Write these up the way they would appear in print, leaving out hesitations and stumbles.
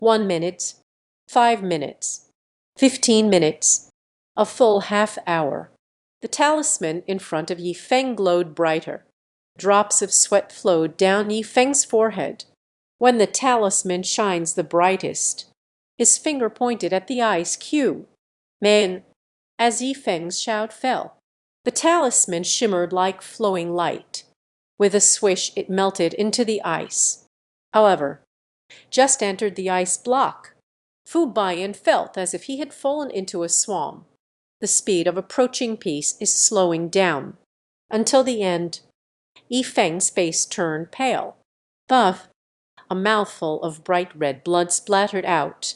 1 minute, 5 minutes, 15 minutes, a full half-hour. The talisman in front of Yi Feng glowed brighter. Drops of sweat flowed down Yi Feng's forehead. When the talisman shines the brightest, his finger pointed at the ice cube. Man, as Yi Feng's shout fell, the talisman shimmered like flowing light. With a swish it melted into the ice. However, just entered the ice block. Fu Baiyan felt as if he had fallen into a swamp. The speed of approaching peace is slowing down. Until the end, Yi Feng's face turned pale. Buff, a mouthful of bright red blood splattered out.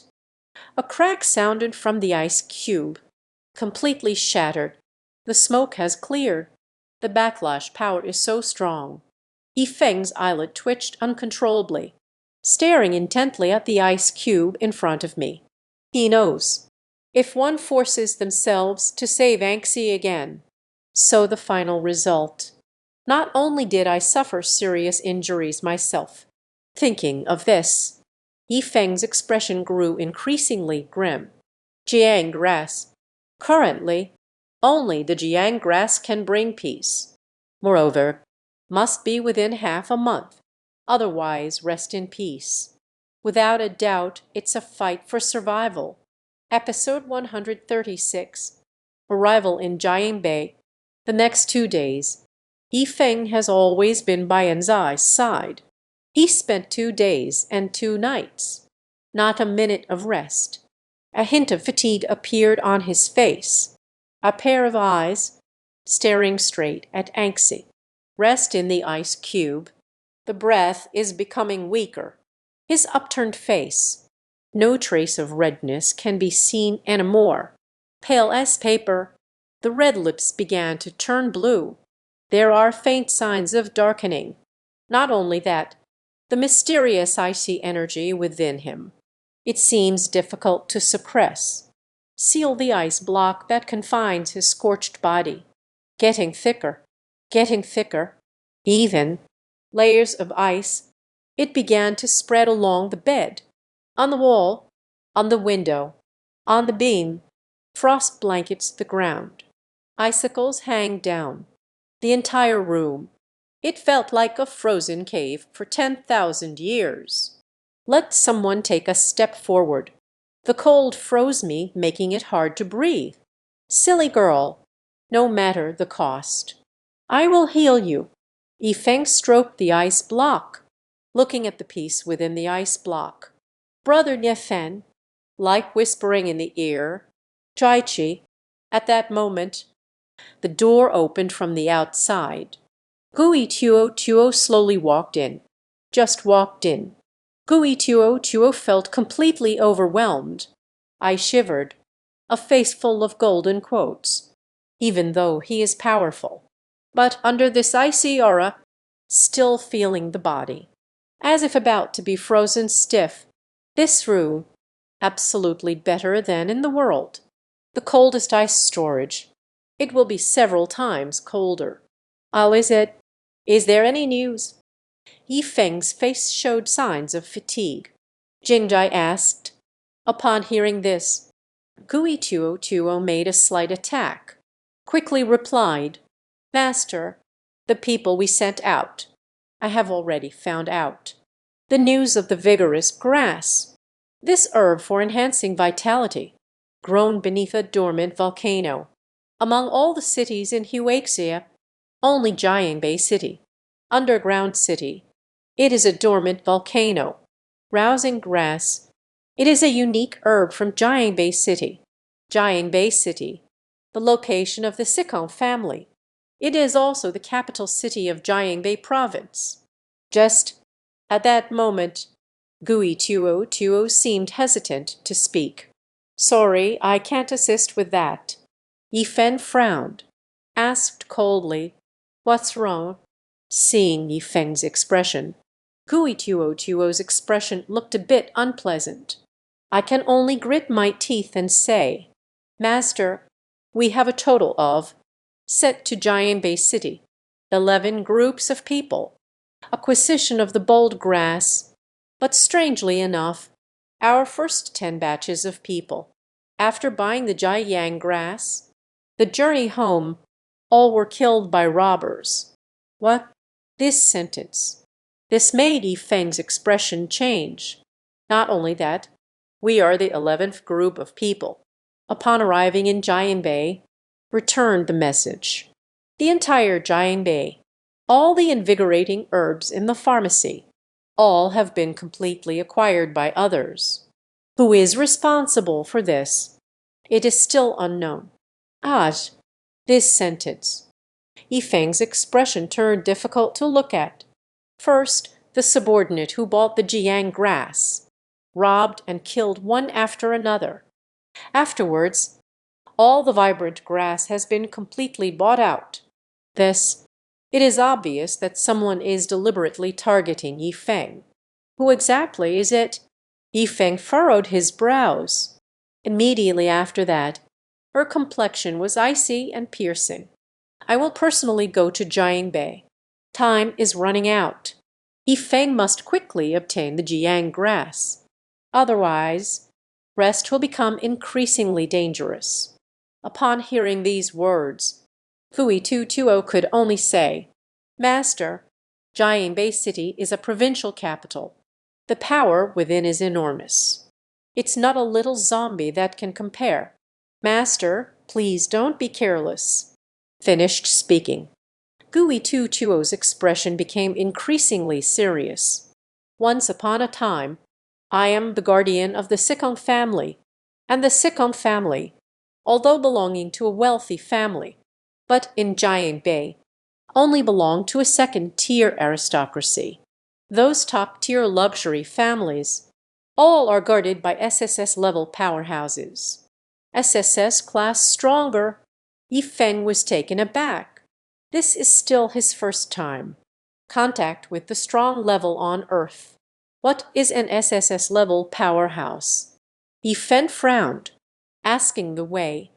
A crack sounded from the ice cube. Completely shattered. The smoke has cleared. The backlash power is so strong. Yi Feng's eyelid twitched uncontrollably, staring intently at the ice cube in front of me. He knows. If one forces themselves to save Anxi again, so the final result. Not only did I suffer serious injuries myself. Thinking of this, Yi Feng's expression grew increasingly grim. Jiang grass. Currently, only the Jiang grass can bring peace. Moreover, must be within half a month. Otherwise, rest in peace. Without a doubt, it's a fight for survival. Episode 136. Arrival in Jiangbei. The next 2 days. Yi Feng has always been by Anzai's side. He spent 2 days and 2 nights. Not a minute of rest. A hint of fatigue appeared on his face. A pair of eyes, staring straight at Anxi. Rest in the ice cube. The breath is becoming weaker. His upturned face. No trace of redness can be seen anymore. Pale as paper, the red lips began to turn blue. There are faint signs of darkening. Not only that, the mysterious icy energy within him. It seems difficult to suppress. Seal the ice block that confines his scorched body. Getting thicker, getting thicker. Even layers of ice. It began to spread along the bed, on the wall, on the window, on the beam. Frost blankets the ground. Icicles hang down. The entire room. It felt like a frozen cave for 10,000 years. Let someone take a step forward. The cold froze me, making it hard to breathe. Silly girl, no matter the cost. I will heal you. Yi Feng stroked the ice block, looking at the piece within the ice block. Brother Nifen, like whispering in the ear. Chai-Chi. At that moment, the door opened from the outside. Gui Tuo slowly walked in. Just walked in. Gui Tuo felt completely overwhelmed. I shivered. A face full of golden quotes. Even though he is powerful. But under this icy aura, still feeling the body. As if about to be frozen stiff. This room, absolutely better than in the world. The coldest ice storage. It will be several times colder. Is it? Is there any news? Yi Feng's face showed signs of fatigue. Jingjai asked. Upon hearing this, Gui Tuo made a slight attack. Quickly replied, Master, the people we sent out. I have already found out. The news of the vigorous grass. This herb for enhancing vitality. Grown beneath a dormant volcano. Among all the cities in Huaxia, only Jiangbei City, underground city. It is a dormant volcano. Rousing grass. It is a unique herb from Jiangbei City. Jiangbei City, the location of the Sikong family. It is also the capital city of Jiangbei province. Just at that moment, Gui Tuo seemed hesitant to speak. Sorry, I can't assist with that. Yi Feng frowned, asked coldly, What's wrong? Seeing Yi Feng's expression, Gui Tuo's expression looked a bit unpleasant. I can only grit my teeth and say, Master, we have a total of, sent to Jiangbei City, 11 groups of people. Acquisition of the bold grass. But strangely enough, Our first 10 batches of people, after buying the Jiayang grass, the journey home, all were killed by robbers. What? This sentence. This made Yi Feng's expression change. Not only that, we are the 11th group of people, upon arriving in Jianbei, returned the message. The entire Jianbei, all the invigorating herbs in the pharmacy, all have been completely acquired by others. Who is responsible for this? It is still unknown. This sentence. Yi Feng's expression turned difficult to look at. First, the subordinate who bought the Jiang grass, robbed and killed one after another. Afterwards, all the vibrant grass has been completely bought out. It is obvious that someone is deliberately targeting Yi Feng. Who exactly is it? Yi Feng furrowed his brows. Immediately after that, her complexion was icy and piercing. I will personally go to Jianbei. Time is running out. Yi Feng must quickly obtain the Jiang grass. Otherwise, rest will become increasingly dangerous. Upon hearing these words, Fui Tuo could only say, Master, Jianbei city is a provincial capital. The power within is enormous. It's not a little zombie that can compare. Master, please don't be careless. Finished speaking. Gui Tuo's expression became increasingly serious. Once upon a time, I am the guardian of the Sikong family, and the Sikong family, although belonging to a wealthy family, but in Jianbei, only belong to a second-tier aristocracy. Those top-tier luxury families, all are guarded by SSS-level powerhouses. SSS class stronger. Yi Feng was taken aback. This is still his first time. Contact with the strong level on Earth. What is an SSS-level powerhouse? Yi Feng frowned, asking the way.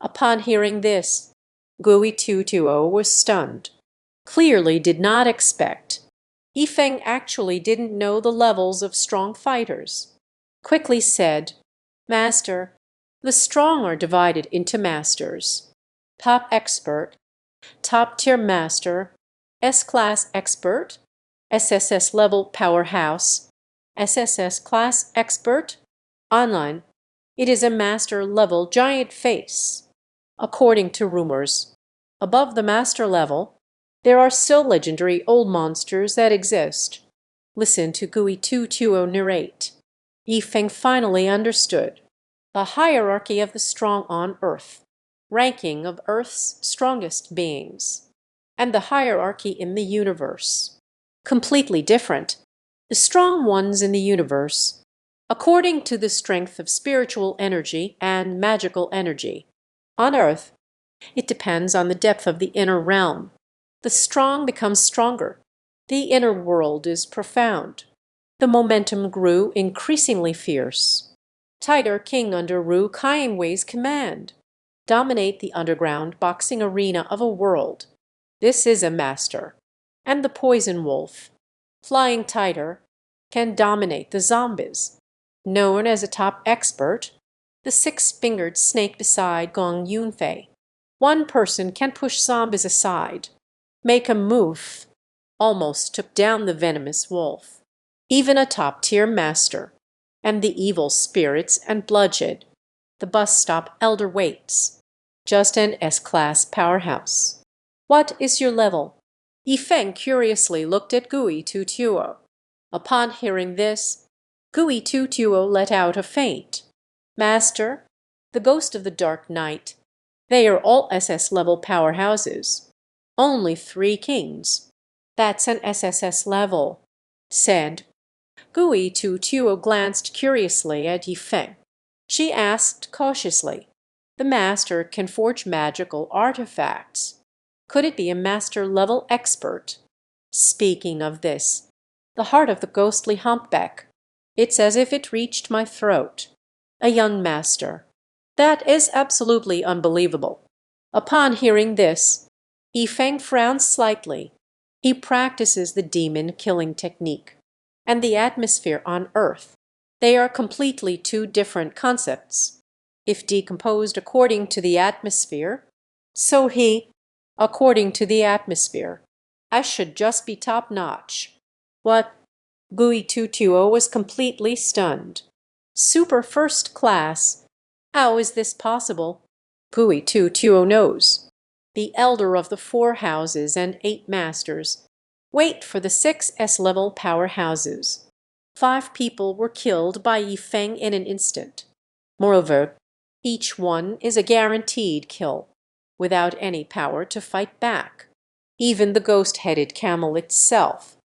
Upon hearing this, Gui Tuo was stunned. Clearly did not expect. Yi Feng actually didn't know the levels of strong fighters. Quickly said, Master, the strong are divided into masters. Top expert, top-tier master, S-class expert, SSS level powerhouse, SSS class expert. Online, it is a master level giant face. According to rumors, above the master level, there are still legendary old monsters that exist. Listen to Gui Tuo narrate. Yi Feng finally understood. The hierarchy of the strong on Earth, ranking of Earth's strongest beings, and the hierarchy in the universe. Completely different. The strong ones in the universe, according to the strength of spiritual energy and magical energy. On Earth, it depends on the depth of the inner realm. The strong become stronger. The inner world is profound. The momentum grew increasingly fierce. Tiger King under Ru Kaiwei's command. Dominate the underground boxing arena of a world. This is a master. And the poison wolf, Flying Tiger, can dominate the zombies. Known as a top expert, the six-fingered snake beside Gong Yunfei. One person can push zombies aside, make a move, almost took down the venomous wolf. Even a top-tier master, and the evil spirits and bloodshed, the bus stop elder waits. Just an S-class powerhouse. What is your level? Yi Feng curiously looked at Gui Tuo. Upon hearing this, Gui Tuo let out a feint. Master, the ghost of the dark night, they are all SS-level powerhouses. Only 3 kings. That's an SSS level, said. Gui Tuo glanced curiously at Yi Feng. She asked cautiously, the master can forge magical artifacts. Could it be a master-level expert? Speaking of this, the heart of the ghostly humpback, it's as if it reached my throat. A young master. That is absolutely unbelievable. Upon hearing this, Yi Feng frowned slightly. He practices the demon-killing technique. And the atmosphere on Earth, They are completely two different concepts. If decomposed according to the atmosphere, so he, according to the atmosphere. I should just be top-notch. What? Gui Tutuo was completely stunned. Super first class. How is this possible? Gui Tutuo knows. The elder of the 4 houses and 8 masters. Wait for the 6 S-level powerhouses. 5 people were killed by Yifeng in an instant. Moreover, each one is a guaranteed kill, without any power to fight back. Even the ghost-headed camel itself.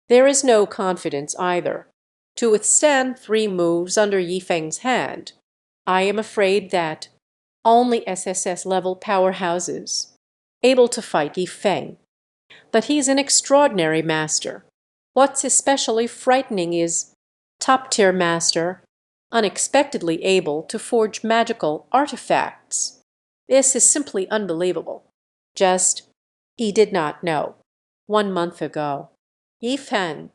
There is no confidence either. To withstand 3 moves under Yifeng's hand, I am afraid that only SSS-level powerhouses able to fight Yifeng. But he's an extraordinary master. What's especially frightening is top-tier master, unexpectedly able to forge magical artifacts. This is simply unbelievable. Just, he did not know. 1 month ago, Yifeng,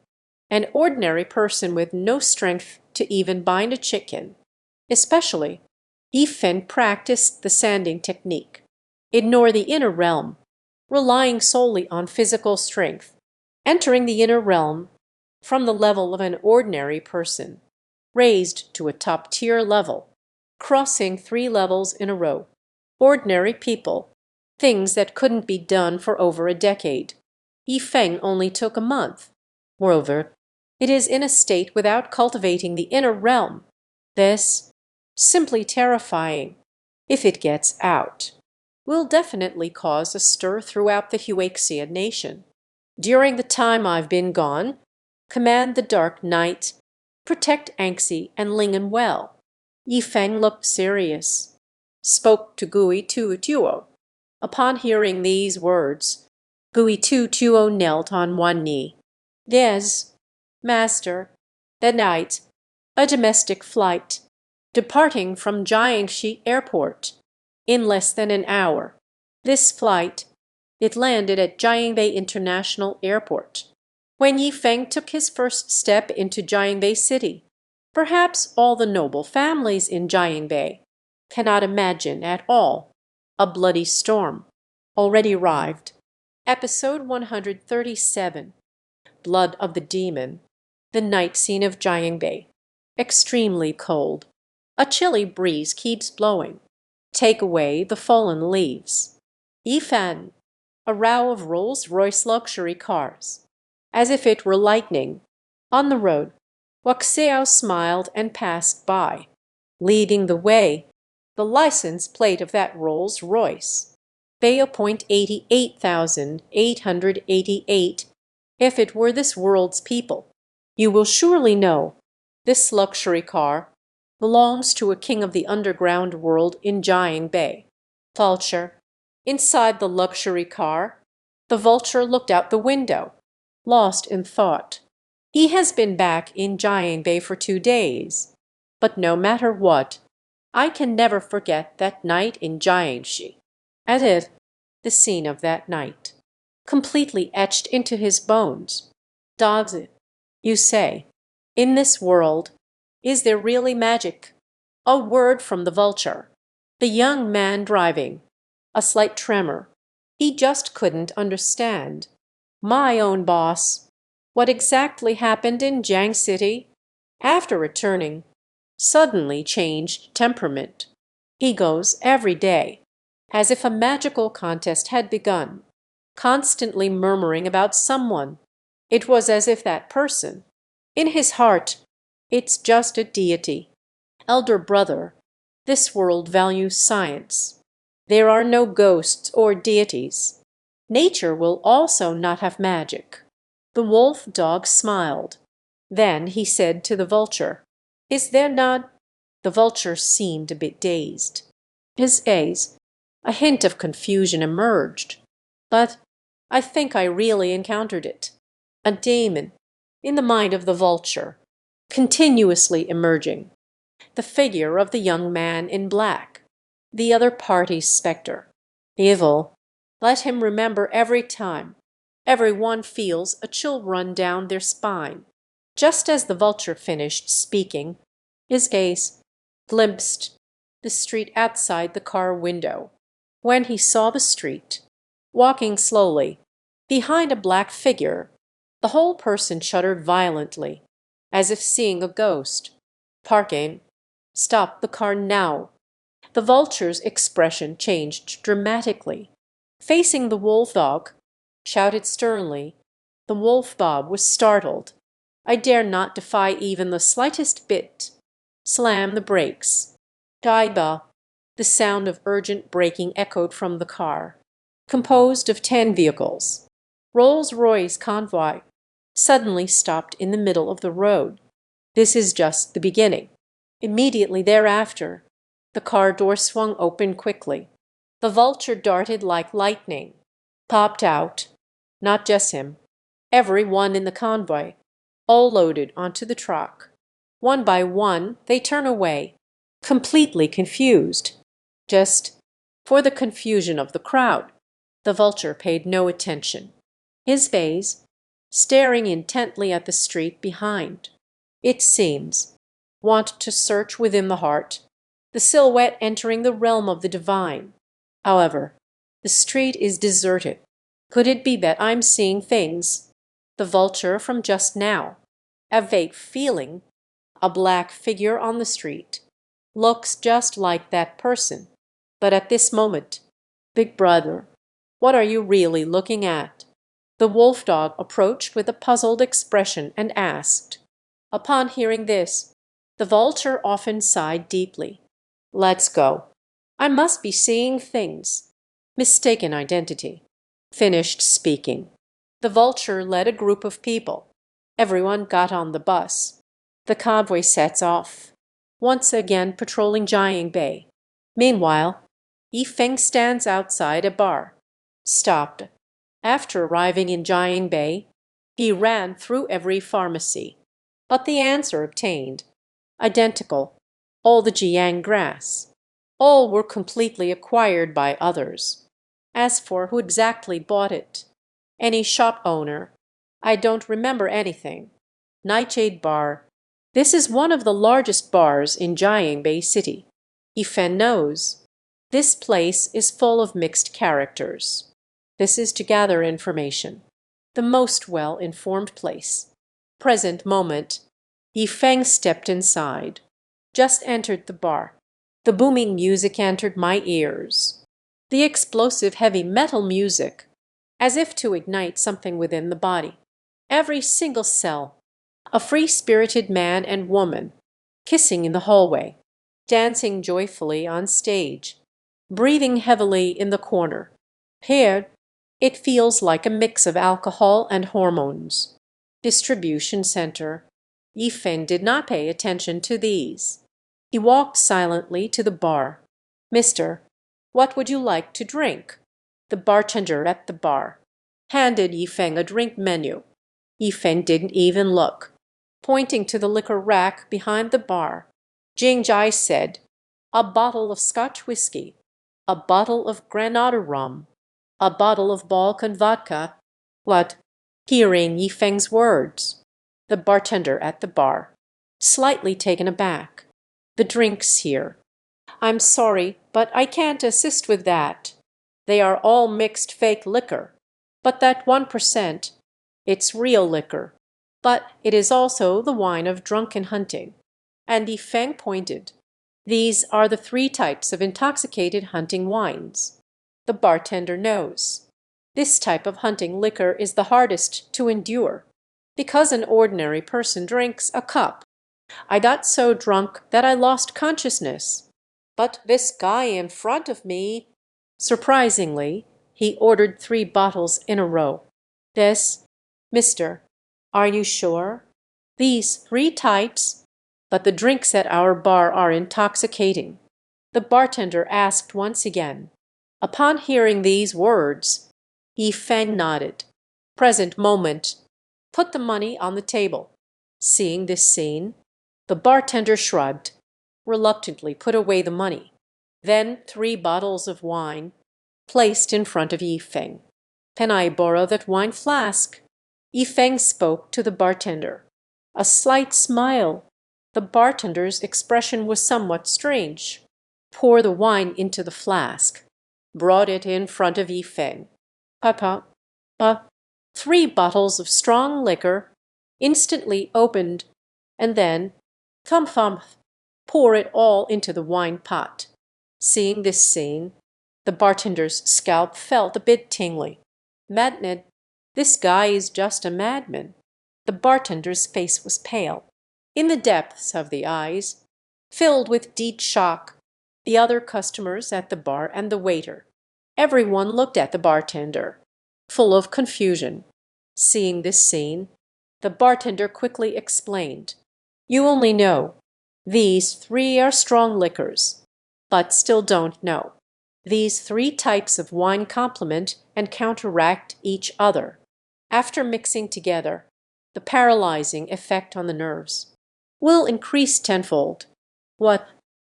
an ordinary person with no strength to even bind a chicken, especially, Yifeng practiced the sanding technique. Ignore the inner realm, relying solely on physical strength, entering the inner realm from the level of an ordinary person, raised to a top-tier level, crossing 3 levels in a row. Ordinary people, things that couldn't be done for over a decade. Yifeng only took a month. Moreover, it is in a state without cultivating the inner realm. This, simply terrifying, if it gets out, will definitely cause a stir throughout the Huaxia nation. During the time I've been gone, command the Dark Knight, protect Anxi and Lingen well. Yifeng looked serious, spoke to Gui Tutuo. Upon hearing these words, Gui Tutuo knelt on one knee. Yes, master, the night, a domestic flight, departing from Jiangxi Airport. In less than an hour. This flight, it landed at Jiangbei International Airport. When Yifeng took his first step into Jiangbei City, perhaps all the noble families in Jiangbei cannot imagine at all. A bloody storm already arrived. Episode 137. Blood of the Demon. The night scene of Jiangbei. Extremely cold. A chilly breeze keeps blowing. Take away the fallen leaves. Yifan, a row of Rolls-Royce luxury cars. As if it were lightning. On the road, Huaxiao smiled and passed by. Leading the way, the license plate of that Rolls-Royce. Bay.88,888. If it were this world's people, you will surely know this luxury car belongs to a king of the underground world in Jiangbei. Vulture. Inside the luxury car, the vulture looked out the window, lost in thought. He has been back in Jiangbei for 2 days. But no matter what, I can never forget that night in Jiangxi. As if the scene of that night, completely etched into his bones. Dogs it. You say, in this world, is there really magic? A word from the vulture. The young man driving. A slight tremor. He just couldn't understand. My own boss. What exactly happened in Jiang City? After returning, suddenly changed temperament. He goes every day, as if a magical contest had begun, constantly murmuring about someone. It was as if that person, in his heart, it's just a deity. Elder brother, this world values science. There are no ghosts or deities. Nature will also not have magic. The wolf dog smiled. Then he said to the vulture, "Is there not?" The vulture seemed a bit dazed. His gaze, a hint of confusion emerged. But I think I really encountered it. A demon, in the mind of the vulture, continuously emerging. The figure of the young man in black, the other party's spectre. Evil. Let him remember every time. Every one feels a chill run down their spine. Just as the vulture finished speaking, His gaze glimpsed the street outside the car window. When he saw the street, walking slowly, behind a black figure, the whole person shuddered violently, as if seeing a ghost. Parking. Stop the car now. The vulture's expression changed dramatically. Facing the wolf-dog, shouted sternly. The wolf-dog was startled. I dare not defy even the slightest bit. Slam the brakes. Gaiba. The sound of urgent braking echoed from the car, composed of 10 vehicles. Rolls-Royce convoy suddenly stopped in the middle of the road. This is just the beginning. Immediately thereafter, the car door swung open quickly. The vulture darted like lightning, popped out. Not just him. Every one in the convoy, all loaded onto the truck. One by one, they turn away, completely confused. Just for the confusion of the crowd, the vulture paid no attention. His gaze staring intently at the street behind. It seems, want to search within the heart, the silhouette entering the realm of the divine. However, the street is deserted. Could it be that I'm seeing things? The vulture from just now. A vague feeling. A black figure on the street. Looks just like that person. But at this moment, Big Brother, what are you really looking at? The wolf-dog approached with a puzzled expression and asked. Upon hearing this, the vulture often sighed deeply. Let's go. I must be seeing things. Mistaken identity. Finished speaking. The vulture led a group of people. Everyone got on the bus. The convoy sets off, once again patrolling Jiang Bay. Meanwhile, Yifeng stands outside a bar. Stopped. After arriving in Jiang Bay, he ran through every pharmacy. But the answer obtained. Identical. All the Jiang grass. All were completely acquired by others. As for who exactly bought it, any shop owner, I don't remember anything. Nightshade Bar. This is one of the largest bars in Jiang Bay City. Yifen knows. This place is full of mixed characters. This is to gather information. The most well-informed place. Present moment. Yifeng stepped inside. Just entered the bar. The booming music entered my ears. The explosive heavy metal music, as if to ignite something within the body. Every single cell. A free-spirited man and woman, kissing in the hallway, dancing joyfully on stage, breathing heavily in the corner. Here, it feels like a mix of alcohol and hormones. Distribution center. Yifeng did not pay attention to these. He walked silently to the bar. Mister, what would you like to drink? The bartender at the bar handed Yifeng a drink menu. Yifeng didn't even look. Pointing to the liquor rack behind the bar, Jingjai said, a bottle of Scotch whiskey, a bottle of Granada rum, a bottle of Balkan vodka. What? Hearing Yifeng's words, the bartender at the bar, slightly taken aback. The drinks here. I'm sorry, but I can't assist with that. They are all mixed fake liquor. But that 1%, it's real liquor. But it is also the wine of drunken hunting. And Yifeng pointed. These are the 3 types of intoxicated hunting wines. The bartender knows. This type of hunting liquor is the hardest to endure, because an ordinary person drinks a cup. I got so drunk that I lost consciousness. But this guy in front of me, surprisingly, he ordered 3 bottles in a row. This, mister, are you sure? These 3 types, but the drinks at our bar are intoxicating. The bartender asked once again. Upon hearing these words, Yifeng nodded. Present moment. Put the money on the table. Seeing this scene, the bartender shrugged, reluctantly put away the money. Then 3 bottles of wine placed in front of Yifeng. Can I borrow that wine flask? Yifeng spoke to the bartender. A slight smile The bartender's expression was somewhat strange. Pour the wine into the flask. Brought it in front of Yi Feng. Papa, pa, 3 bottles of strong liquor, instantly opened, and then, come, pour it all into the wine pot. Seeing this scene, the bartender's scalp felt a bit tingly. Madned, this guy is just a madman. The bartender's face was pale. In the depths of the eyes, filled with deep shock, the other customers at the bar and the waiter. Everyone looked at the bartender, full of confusion. Seeing this scene, the bartender quickly explained, "You only know these 3 are strong liquors, but still don't know. These 3 types of wine complement and counteract each other. After mixing together, the paralyzing effect on the nerves will increase tenfold." What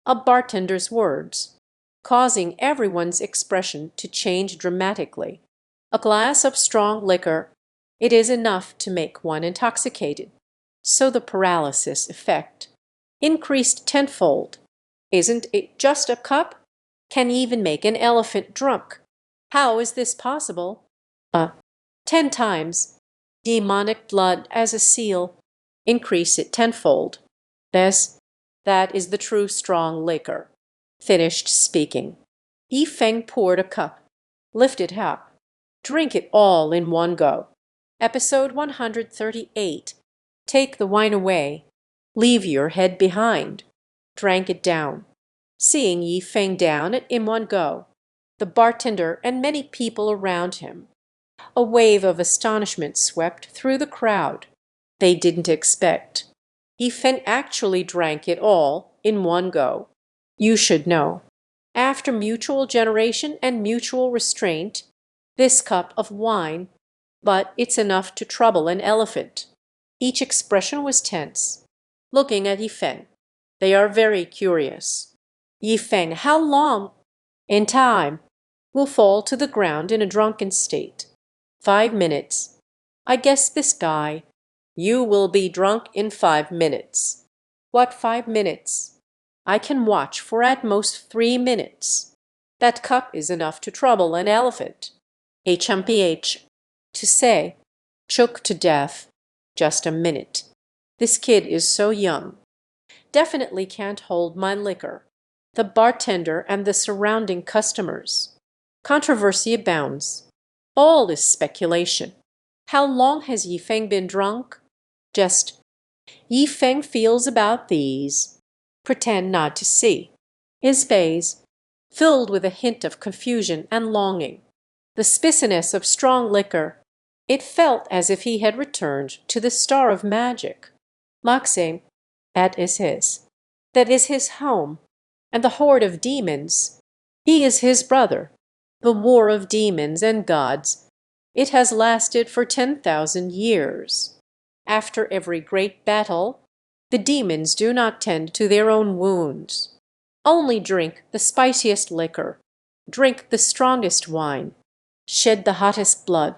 a bartender's words, causing everyone's expression to change dramatically. A glass of strong liquor, it is enough to make one intoxicated. So the paralysis effect increased tenfold. Isn't it just a cup? Can even make an elephant drunk. How is this possible? 10 times. Demonic blood as a seal. Increase it tenfold. That is the true strong liquor. Finished speaking. Yi Feng poured a cup. Lift it up. Drink it all in one go. Episode 138. Take the wine away. Leave your head behind. Drank it down. Seeing Yi Feng down in one go, the bartender and many people around him. A wave of astonishment swept through the crowd. They didn't expect. Yi Feng actually drank it all in one go. You should know. After mutual generation and mutual restraint, this cup of wine, but it's enough to trouble an elephant. Each expression was tense, looking at Yi Feng. They are very curious. Yi Feng, how long? In time, will fall to the ground in a drunken state. 5 minutes. I guess this guy. You will be drunk in 5 minutes. What 5 minutes? I can watch for at most 3 minutes. That cup is enough to trouble an elephant. HMPH. To say, choke to death. Just a minute. This kid is so young. Definitely can't hold my liquor. The bartender and the surrounding customers. Controversy abounds. All is speculation. How long has Yi Feng been drunk? Just, Yi Feng feels about these. Pretend not to see. His face, filled with a hint of confusion and longing. The spiciness of strong liquor. It felt as if he had returned to the star of magic. Maxim, that is his. That is his home. And the horde of demons. He is his brother. The war of demons and gods. It has lasted for 10,000 years. After every great battle, the demons do not tend to their own wounds. Only drink the spiciest liquor. Drink the strongest wine. Shed the hottest blood.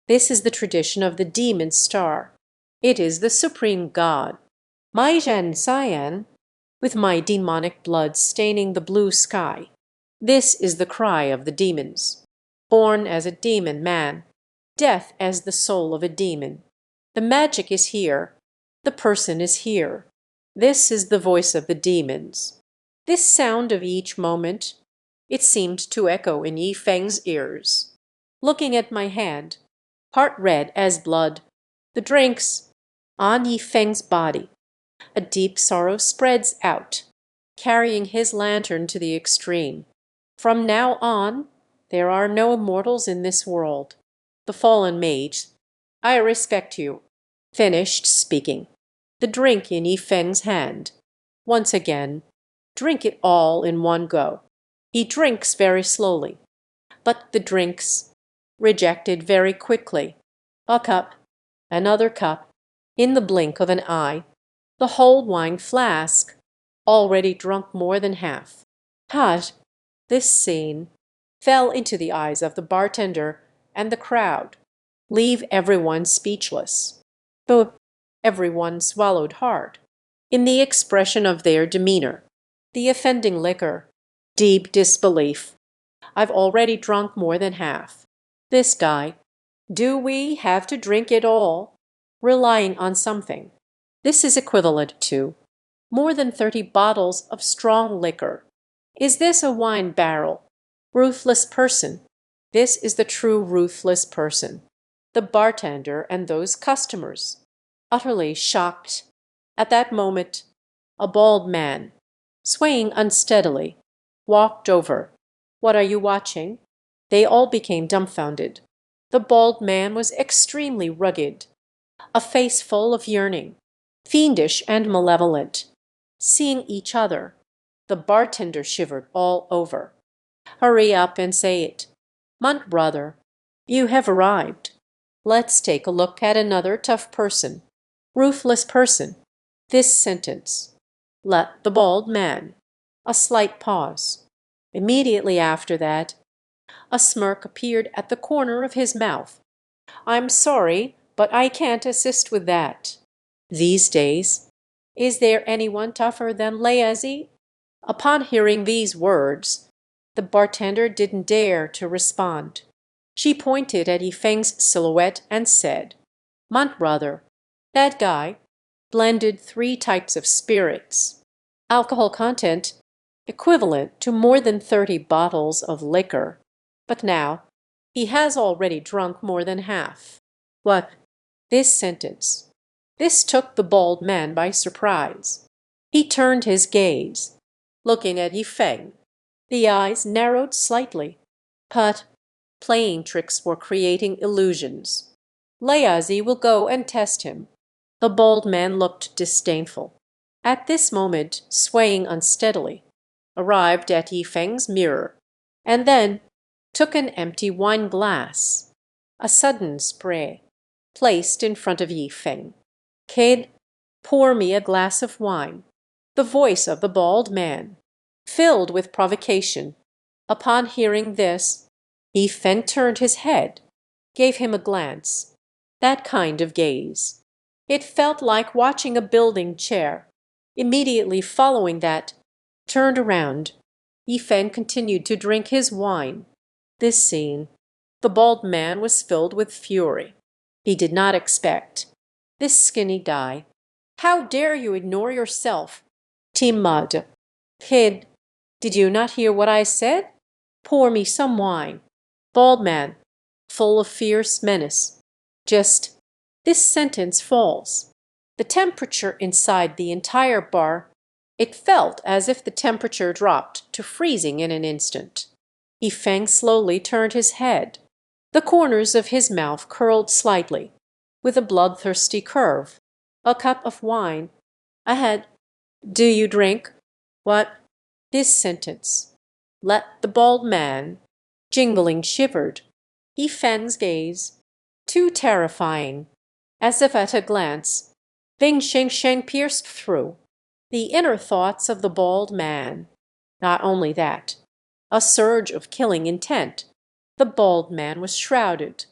This is the tradition of the demon star. It is the supreme god. Mai Zhen Cyan, with my demonic blood staining the blue sky. This is the cry of the demons. Born as a demon man. Death as the soul of a demon. The magic is here. The person is here. This is the voice of the demons. This sound of each moment, it seemed to echo in Yi Feng's ears. Looking at my hand, part red as blood, the drinks on Yi Feng's body. A deep sorrow spreads out, carrying his lantern to the extreme. From now on, there are no immortals in this world. The fallen mage, I respect you. Finished speaking. The drink in Yi Feng's hand. Once again, drink it all in one go. He drinks very slowly, but the drinks rejected very quickly. A cup, another cup, in the blink of an eye. The whole wine flask, already drunk more than half. Hot, this scene fell into the eyes of the bartender and the crowd, leave everyone speechless. But everyone swallowed hard. in the expression of their demeanor, the offending liquor, deep disbelief. I've already drunk more than half. This guy, do we have to drink it all? Relying on something. This is equivalent to more than 30 bottles of strong liquor. Is this a wine barrel? Ruthless person. This is the true ruthless person. The bartender and those customers. Utterly shocked. At that moment, a bald man, swaying unsteadily, walked over. What are you watching? They all became dumbfounded. The bald man was extremely rugged, a face full of yearning, fiendish and malevolent. Seeing each other, the bartender shivered all over. Hurry up and say it. Munt brother, you have arrived. Let's take a look at another tough person, ruthless person. This sentence. Let the bald man. A slight pause. Immediately after that, a smirk appeared at the corner of his mouth. I'm sorry, but I can't assist with that. These days, is there anyone tougher than Layazi? Upon hearing these words, the bartender didn't dare to respond. She pointed at Yifeng's silhouette and said, Munt brother, that guy blended 3 types of spirits. Alcohol content equivalent to more than 30 bottles of liquor. But now he has already drunk more than half. What? This sentence. This took the bald man by surprise. He turned his gaze, looking at Yifeng. The eyes narrowed slightly. But playing tricks were creating illusions. Layazi will go and test him. The bald man looked disdainful. At this moment, swaying unsteadily, arrived at Yifeng's mirror, and then took an empty wine glass, a sudden spray, placed in front of Yifeng. Kid, pour me a glass of wine. The voice of the bald man, filled with provocation. Upon hearing this, Yifeng turned his head, gave him a glance, that kind of gaze. It felt like watching a building chair. Immediately following that, turned around. Yifeng continued to drink his wine. This scene, the bald man was filled with fury. He did not expect. This skinny guy. How dare you ignore yourself? Timad. Kid, did you not hear what I said? Pour me some wine. Bald man, full of fierce menace. Just, this sentence falls. The temperature inside the entire bar, it felt as if the temperature dropped to freezing in an instant. Yifeng slowly turned his head. The corners of his mouth curled slightly, with a bloodthirsty curve. A cup of wine. Ahead. Do you drink? What? This sentence. Let the bald man. Jingling shivered. Yifeng's gaze. Too terrifying. As if at a glance, Bing Sheng Sheng pierced through the inner thoughts of the bald man. Not only that, a surge of killing intent. The bald man was shrouded.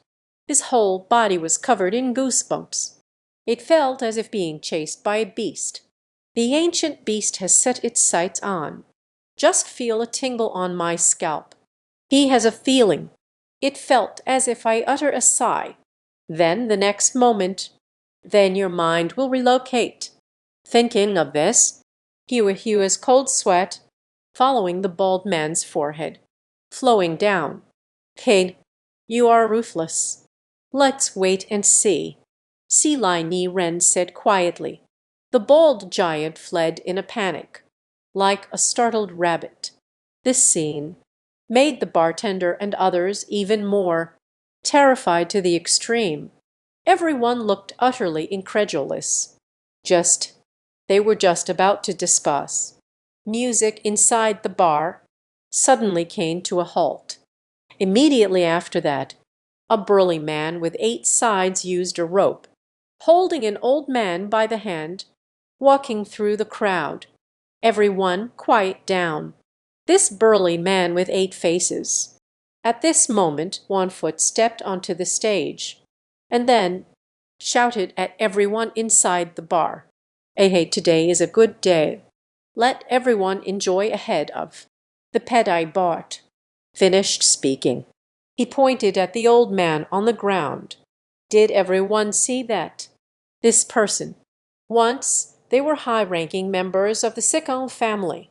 His whole body was covered in goosebumps. It felt as if being chased by a beast. The ancient beast has set its sights on. Just feel a tingle on my scalp. He has a feeling. It felt as if I utter a sigh. Then the next moment, then your mind will relocate. Thinking of this, Hua's cold sweat, following the bald man's forehead, flowing down. Kid, you are ruthless. Let's wait and see. Si Lai Ni Ren said quietly. The bald giant fled in a panic, like a startled rabbit. This scene made the bartender and others even more terrified to the extreme. Everyone looked utterly incredulous. They were just about to discuss. Music inside the bar suddenly came to a halt. Immediately after that, a burly man with 8 sides used a rope, holding an old man by the hand, walking through the crowd. Everyone quiet down. This burly man with 8 faces. At this moment, one foot stepped onto the stage, and then shouted at everyone inside the bar. Hey, today is a good day. Let everyone enjoy ahead of the pet I bought. Finished speaking. He pointed at the old man on the ground. Did everyone see that? This person. Once they were high-ranking members of the Sikong family.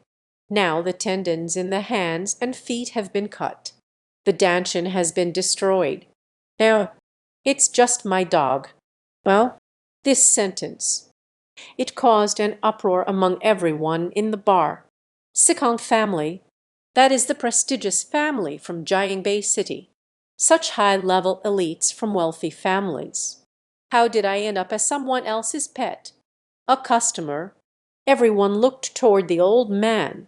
Now the tendons in the hands and feet have been cut. The danchin has been destroyed. Now, it's just my dog. Well, this sentence. It caused an uproar among everyone in the bar. Sikong family, that is the prestigious family from Jiangbei City. Such high-level elites from wealthy families. How did I end up as someone else's pet? A customer. Everyone looked toward the old man.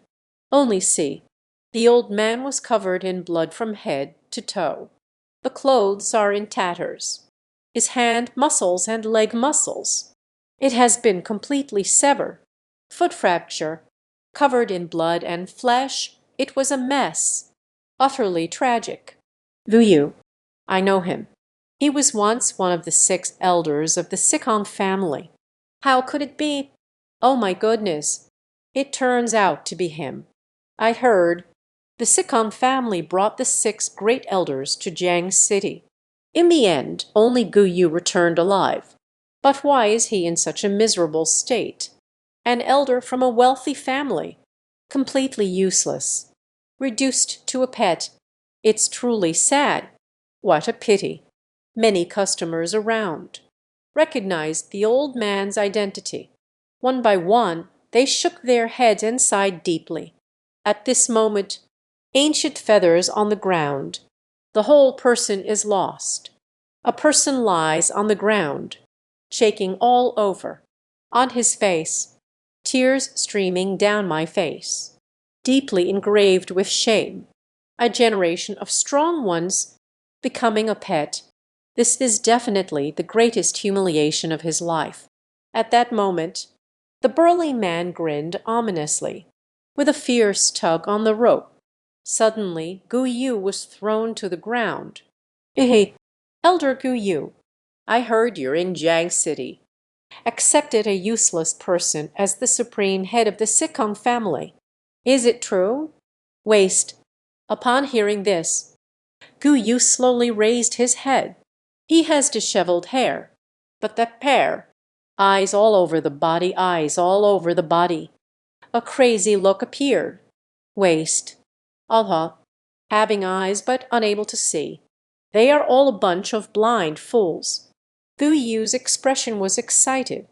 Only see, the old man was covered in blood from head to toe. The clothes are in tatters. His hand muscles and leg muscles. It has been completely severed. Foot fracture. Covered in blood and flesh. It was a mess. Utterly tragic. Wu Yu. I know him. He was once one of the 6 elders of the Sikong family. How could it be? Oh my goodness. It turns out to be him. I heard. The Sikong family brought the 6 great elders to Jiang City. In the end, only Gu Yu returned alive. But why is he in such a miserable state? An elder from a wealthy family. Completely useless. Reduced to a pet. It's truly sad. What a pity. Many customers around recognized the old man's identity. One by one, they shook their heads and sighed deeply. At this moment, ancient feathers on the ground. The whole person is lost. A person lies on the ground, shaking all over. On his face, tears streaming down my face. Deeply engraved with shame. A generation of strong ones becoming a pet. This is definitely the greatest humiliation of his life. At that moment, the burly man grinned ominously, with a fierce tug on the rope. Suddenly, Gu Yu was thrown to the ground. Hey, Elder Gu Yu, I heard you're in Jiang City. Accepted a useless person as the supreme head of the Sikong family. Is it true? Waste. Upon hearing this, Gu Yu slowly raised his head. He has disheveled hair, but that pair, eyes all over the body, eyes all over the body. A crazy look appeared. Waste. Allah, having eyes but unable to see. They are all a bunch of blind fools. Gu Yu's expression was excited.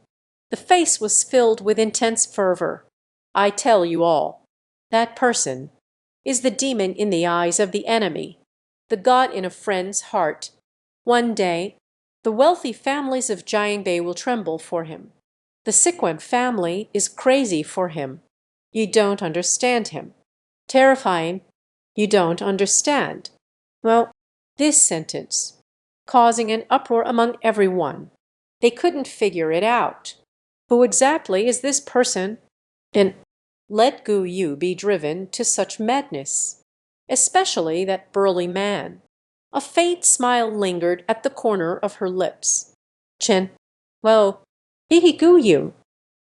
The face was filled with intense fervor. I tell you all, that person is the demon in the eyes of the enemy, the God in a friend's heart. One day, the wealthy families of Jiangbei will tremble for him. The Siquan family is crazy for him. You don't understand him. Terrifying. You don't understand. Well, this sentence, causing an uproar among everyone. They couldn't figure it out. Who exactly is this person? And let Gu Yu be driven to such madness, especially that burly man. A faint smile lingered at the corner of her lips. Chen, well, Hihi Gu Yu,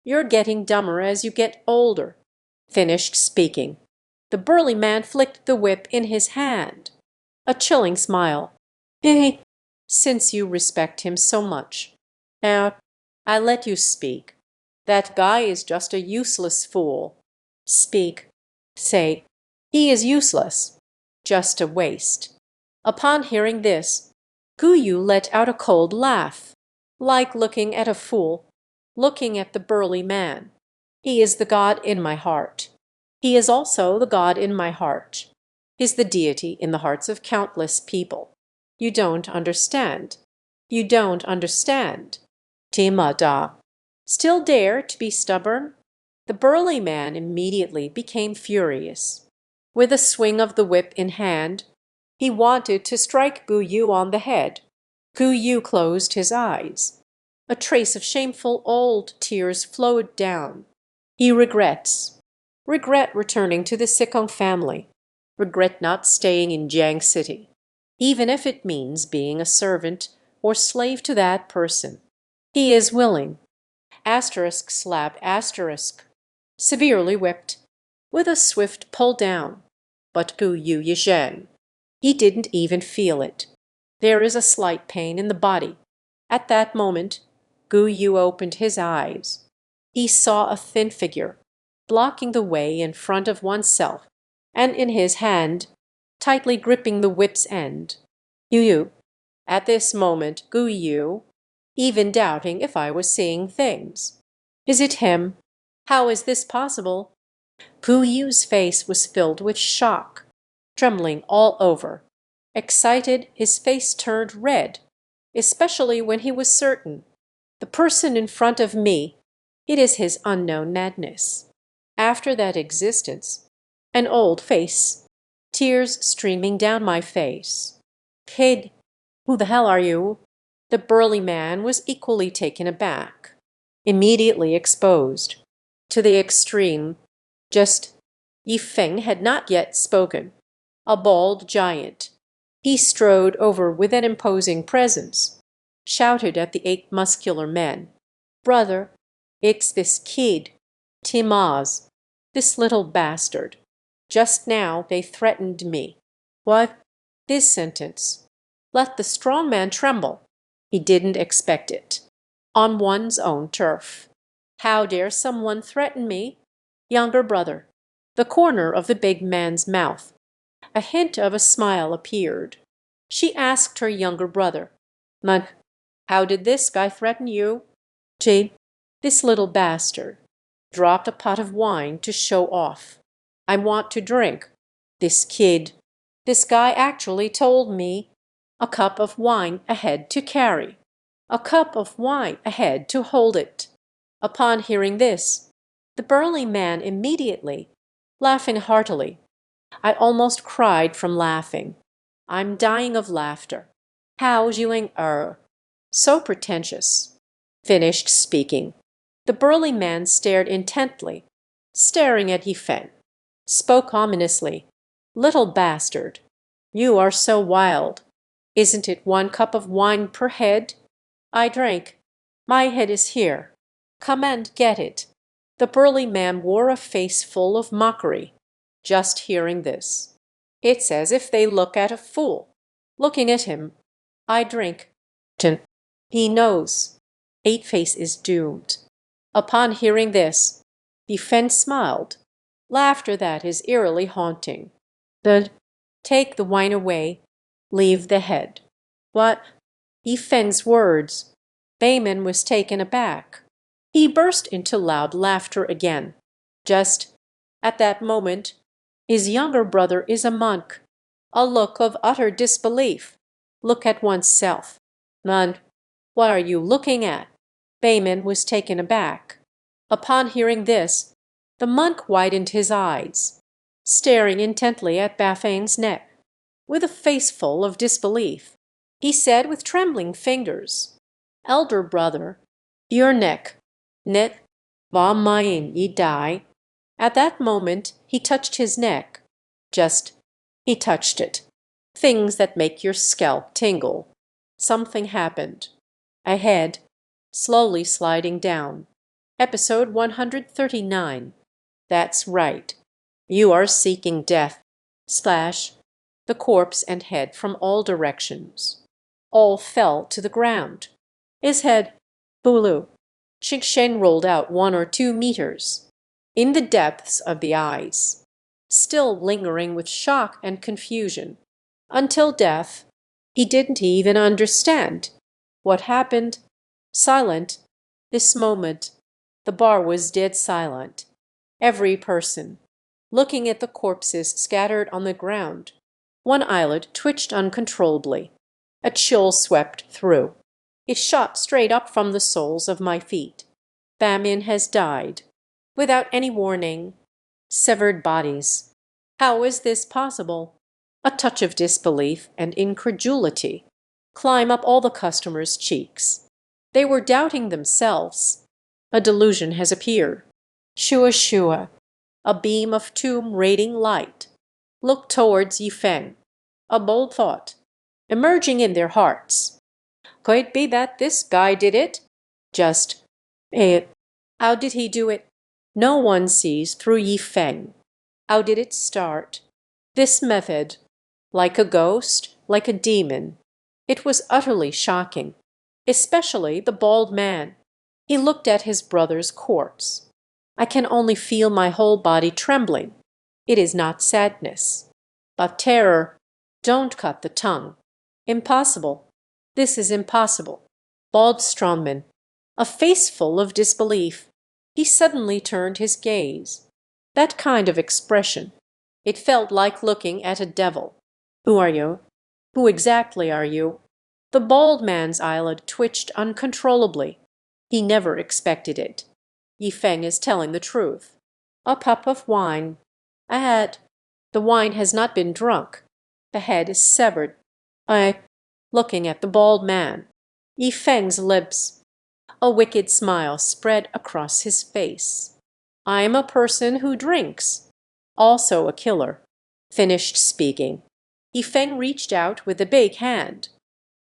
you're getting dumber as you get older. Finished speaking. The burly man flicked the whip in his hand. A chilling smile. Hihi, since you respect him so much. Now, I let you speak. That guy is just a useless fool. Speak. Say, he is useless. Just a waste. Upon hearing this, Gu Yu let out a cold laugh, like looking at a fool, looking at the burly man. He is the God in my heart. He is also the God in my heart. He's the deity in the hearts of countless people. You don't understand. You don't understand. Tima da. Still dare to be stubborn? The burly man immediately became furious. With a swing of the whip in hand, he wanted to strike Gu Yu on the head. Gu Yu closed his eyes. A trace of shameful old tears flowed down. He regrets. Regret returning to the Sikong family. Regret not staying in Jiang City, even if it means being a servant or slave to that person. He is willing. asterisk slap asterisk, severely whipped, with a swift pull down. But Gu Yu Yizhen, he didn't even feel it. There is a slight pain in the body. At that moment, Gu Yu opened his eyes. He saw a thin figure, blocking the way in front of oneself, and in his hand, tightly gripping the whip's end. Yu Yu. At this moment, Gu Yu, even doubting if I was seeing things. Is it him? How is this possible? Gu Yu's face was filled with shock, trembling all over. Excited, his face turned red, especially when he was certain. The person in front of me, it is his unknown madness. After that existence, an old face, tears streaming down my face. Kid, who the hell are you? The burly man was equally taken aback, immediately exposed. To the extreme, just Yi Feng had not yet spoken. A bald giant. He strode over with an imposing presence, shouted at the 8 muscular men. Brother, it's this kid, Timaz, this little bastard. Just now they threatened me. What? This sentence. Let the strong man tremble. He didn't expect it. On one's own turf. How dare someone threaten me? Younger brother. The corner of the big man's mouth. A hint of a smile appeared. She asked her younger brother, Man, how did this guy threaten you? Jade, this little bastard, dropped a pot of wine to show off. I want to drink. This kid, this guy actually told me a cup of wine ahead to carry, a cup of wine ahead to hold it. Upon hearing this, the burly man immediately, laughing heartily. I almost cried from laughing. I'm dying of laughter. How Jiling so pretentious. Finished speaking. The burly man stared intently, staring at Yifeng. Spoke ominously. Little bastard, you are so wild. Isn't it 1 cup of wine per head? I drank. My head is here. Come and get it. The burly man wore a face full of mockery. Just hearing this. It's as if they look at a fool. Looking at him. I drink. He knows. 8 Face is doomed. Upon hearing this, Yifeng smiled. Laughter that is eerily haunting. Take the wine away. Leave the head. What? Yifeng's words. Bayman was taken aback. He burst into loud laughter again. Just at that moment, his younger brother is a monk. A look of utter disbelief. Look at oneself. None. What are you looking at? Bayman was taken aback. Upon hearing this, the monk widened his eyes, staring intently at Bafang's neck. With a face full of disbelief, he said with trembling fingers, Elder brother, your neck, net, va mayin ye die. At that moment he touched his neck. Just, he touched it. Things that make your scalp tingle. Something happened. A head, slowly sliding down. Episode 139. That's right. You are seeking death. Splash. The corpse and head from all directions. All fell to the ground. His head, Bulu. Shingshen rolled out 1 or 2 meters. In the depths of the eyes. Still lingering with shock and confusion. Until death, he didn't even understand. What happened? Silent. This moment, the bar was dead silent. Every person, looking at the corpses scattered on the ground. One eyelid twitched uncontrollably. A chill swept through. It shot straight up from the soles of my feet. Bamin has died. Without any warning. Severed bodies. How is this possible? A touch of disbelief and incredulity climb up all the customers' cheeks. They were doubting themselves. A delusion has appeared. Shua Shua, a beam of tomb-raiding light. Look towards Yifeng. A bold thought, emerging in their hearts. Could it be that this guy did it? Just, Eh, how did he do it? No one sees through Yi Feng. How did it start? This method, like a ghost, like a demon. It was utterly shocking, especially the bald man. He looked at his brother's corpse. I can only feel my whole body trembling. It is not sadness, but terror. Don't cut the tongue. Impossible. This is impossible. Bald strongman, a face full of disbelief. He suddenly turned his gaze. That kind of expression. It felt like looking at a devil. Who are you? Who exactly are you? The bald man's eyelid twitched uncontrollably. He never expected it. Yi Feng is telling the truth. A cup of wine. A head. The wine has not been drunk. The head is severed. I, looking at the bald man. Yi Feng's lips. A wicked smile spread across his face. I am a person who drinks. Also a killer. Finished speaking. Yi Feng reached out with a big hand.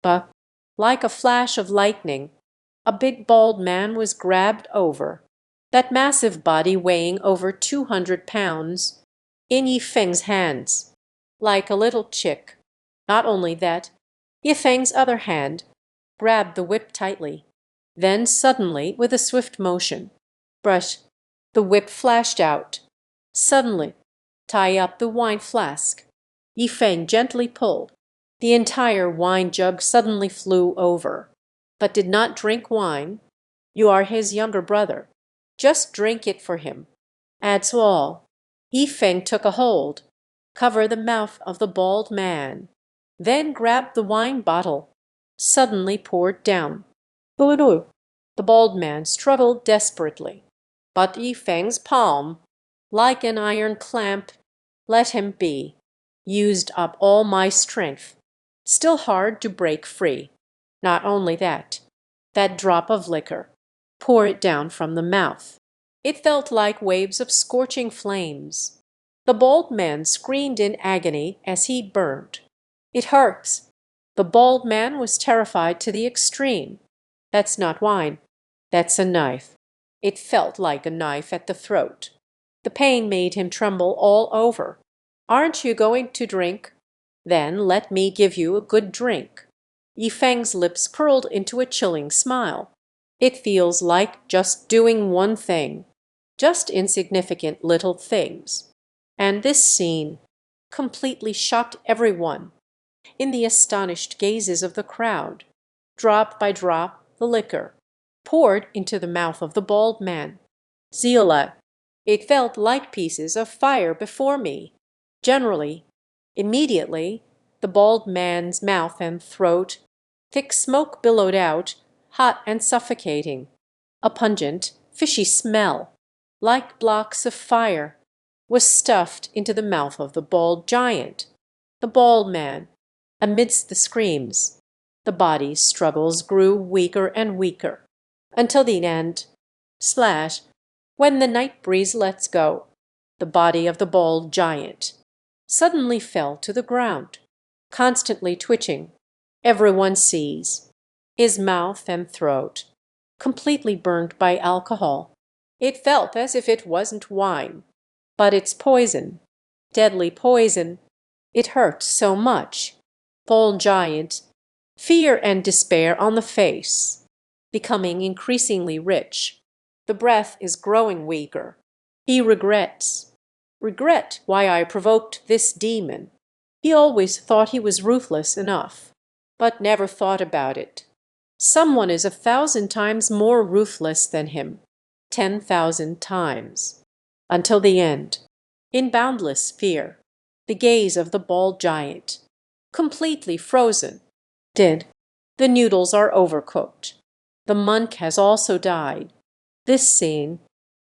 But, like a flash of lightning, a big bald man was grabbed over, that massive body weighing over 200 pounds, in Yi Feng's hands, like a little chick. Not only that, Yi Feng's other hand grabbed the whip tightly. Then suddenly, with a swift motion, brush, the whip flashed out. Suddenly, tie up the wine flask. Yi Feng gently pulled. The entire wine jug suddenly flew over, but did not drink wine. You are his younger brother. Just drink it for him. That's all. Yi Feng took a hold. Cover the mouth of the bald man. Then grabbed the wine bottle. Suddenly poured down. Boo-doo. The bald man struggled desperately. But Yi Feng's palm, like an iron clamp, let him be. Used up all my strength. Still hard to break free. Not only that, that drop of liquor. Pour it down from the mouth. It felt like waves of scorching flames. The bald man screamed in agony as he burned. It hurts. The bald man was terrified to the extreme. That's not wine. That's a knife. It felt like a knife at the throat. The pain made him tremble all over. Aren't you going to drink? Then let me give you a good drink. Yi Feng's lips curled into a chilling smile. It feels like just doing one thing. Just insignificant little things. And this scene completely shocked everyone. In the astonished gazes of the crowd, drop by drop, the liquor poured into the mouth of the bald man. Ziola, it felt like pieces of fire before me. Generally, immediately, the bald man's mouth and throat, thick smoke billowed out, hot and suffocating. A pungent, fishy smell, like blocks of fire, was stuffed into the mouth of the bald giant. The bald man, amidst the screams, the body's struggles grew weaker and weaker, until the end, slash, when the night breeze lets go, the body of the bald giant suddenly fell to the ground, constantly twitching. Everyone sees. His mouth and throat, completely burned by alcohol. It felt as if it wasn't wine, but it's poison, deadly poison. It hurt so much. Bald giant, fear and despair on the face, becoming increasingly rich. The breath is growing weaker. He regrets. Regret why I provoked this demon. He always thought he was ruthless enough, but never thought about it. Someone is 1,000 times more ruthless than him. 10,000 times. Until the end. In boundless fear. The gaze of the bald giant. Completely frozen. Dead. The noodles are overcooked. The monk has also died. This scene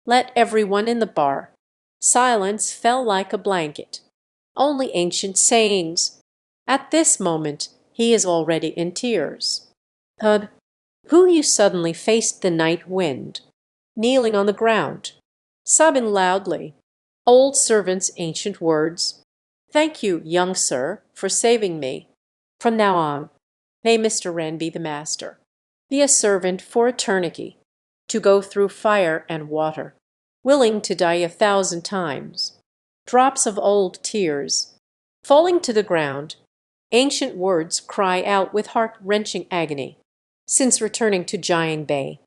let everyone in the bar. Silence fell like a blanket. Only ancient sayings. At this moment, he is already in tears. Thud. Who you suddenly faced the night wind, kneeling on the ground, sobbing loudly. Old servant's ancient words. Thank you, young sir, for saving me. From now on, may Mr. Wren be the master. Be a servant for eternity. to go through fire and water, willing to die 1,000 times. Drops of old tears. Falling to the ground, ancient words cry out with heart-wrenching agony. Since returning to Giant Bay,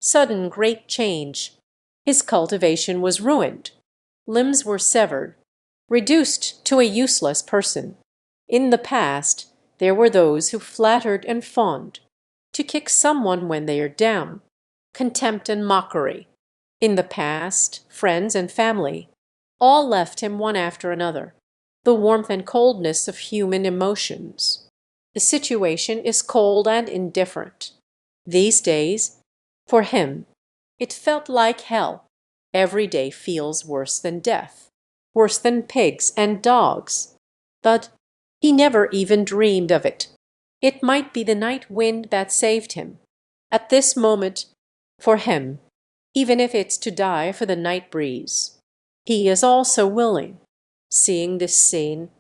sudden great change. His cultivation was ruined. Limbs were severed, reduced to a useless person. In the past, there were those who flattered and fawned. To kick someone when they are down. Contempt and mockery. In the past, friends and family. All left him one after another. The warmth and coldness of human emotions. The situation is cold and indifferent. These days, for him, it felt like hell. Every day feels worse than death, worse than pigs and dogs. But he never even dreamed of it. It might be the night wind that saved him. At this moment, for him, even if it's to die for the night breeze. He is also willing. Seeing this scene,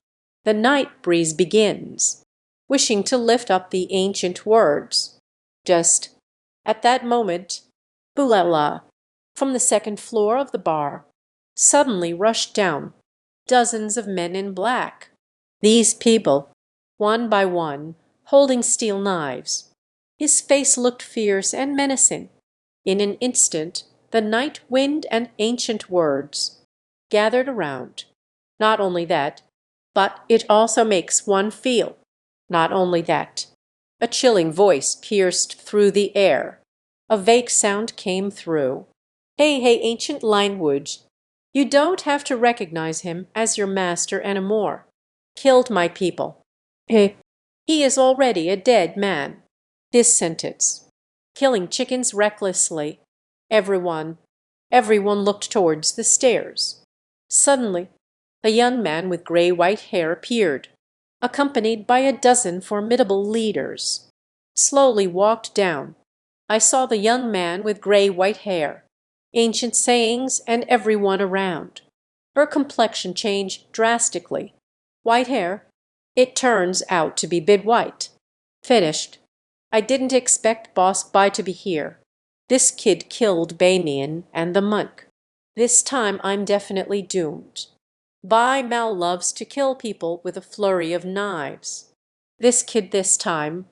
the night breeze begins, wishing to lift up the ancient words. Just at that moment, Bulala, from the second floor of the bar, suddenly rushed down, dozens of men in black. These people, one by one, holding steel knives. His face looked fierce and menacing. In an instant, the night wind and ancient words gathered around. Not only that, but it also makes one feel. Not only that. A chilling voice pierced through the air. A vague sound came through. Hey, hey, ancient language. You don't have to recognize him as your master anymore. Killed my people. He is already a dead man. This sentence. Killing chickens recklessly. Everyone looked towards the stairs. Suddenly, a young man with gray-white hair appeared, accompanied by a dozen formidable leaders. Slowly walked down. I saw the young man with gray-white hair, ancient sayings, and everyone around. Her complexion changed drastically. White hair. It turns out to be bid white. Finished. I didn't expect Boss Bai to be here. This kid killed Bamian and the monk. This time I'm definitely doomed. Bai Mao loves to kill people with a flurry of knives. This kid this time,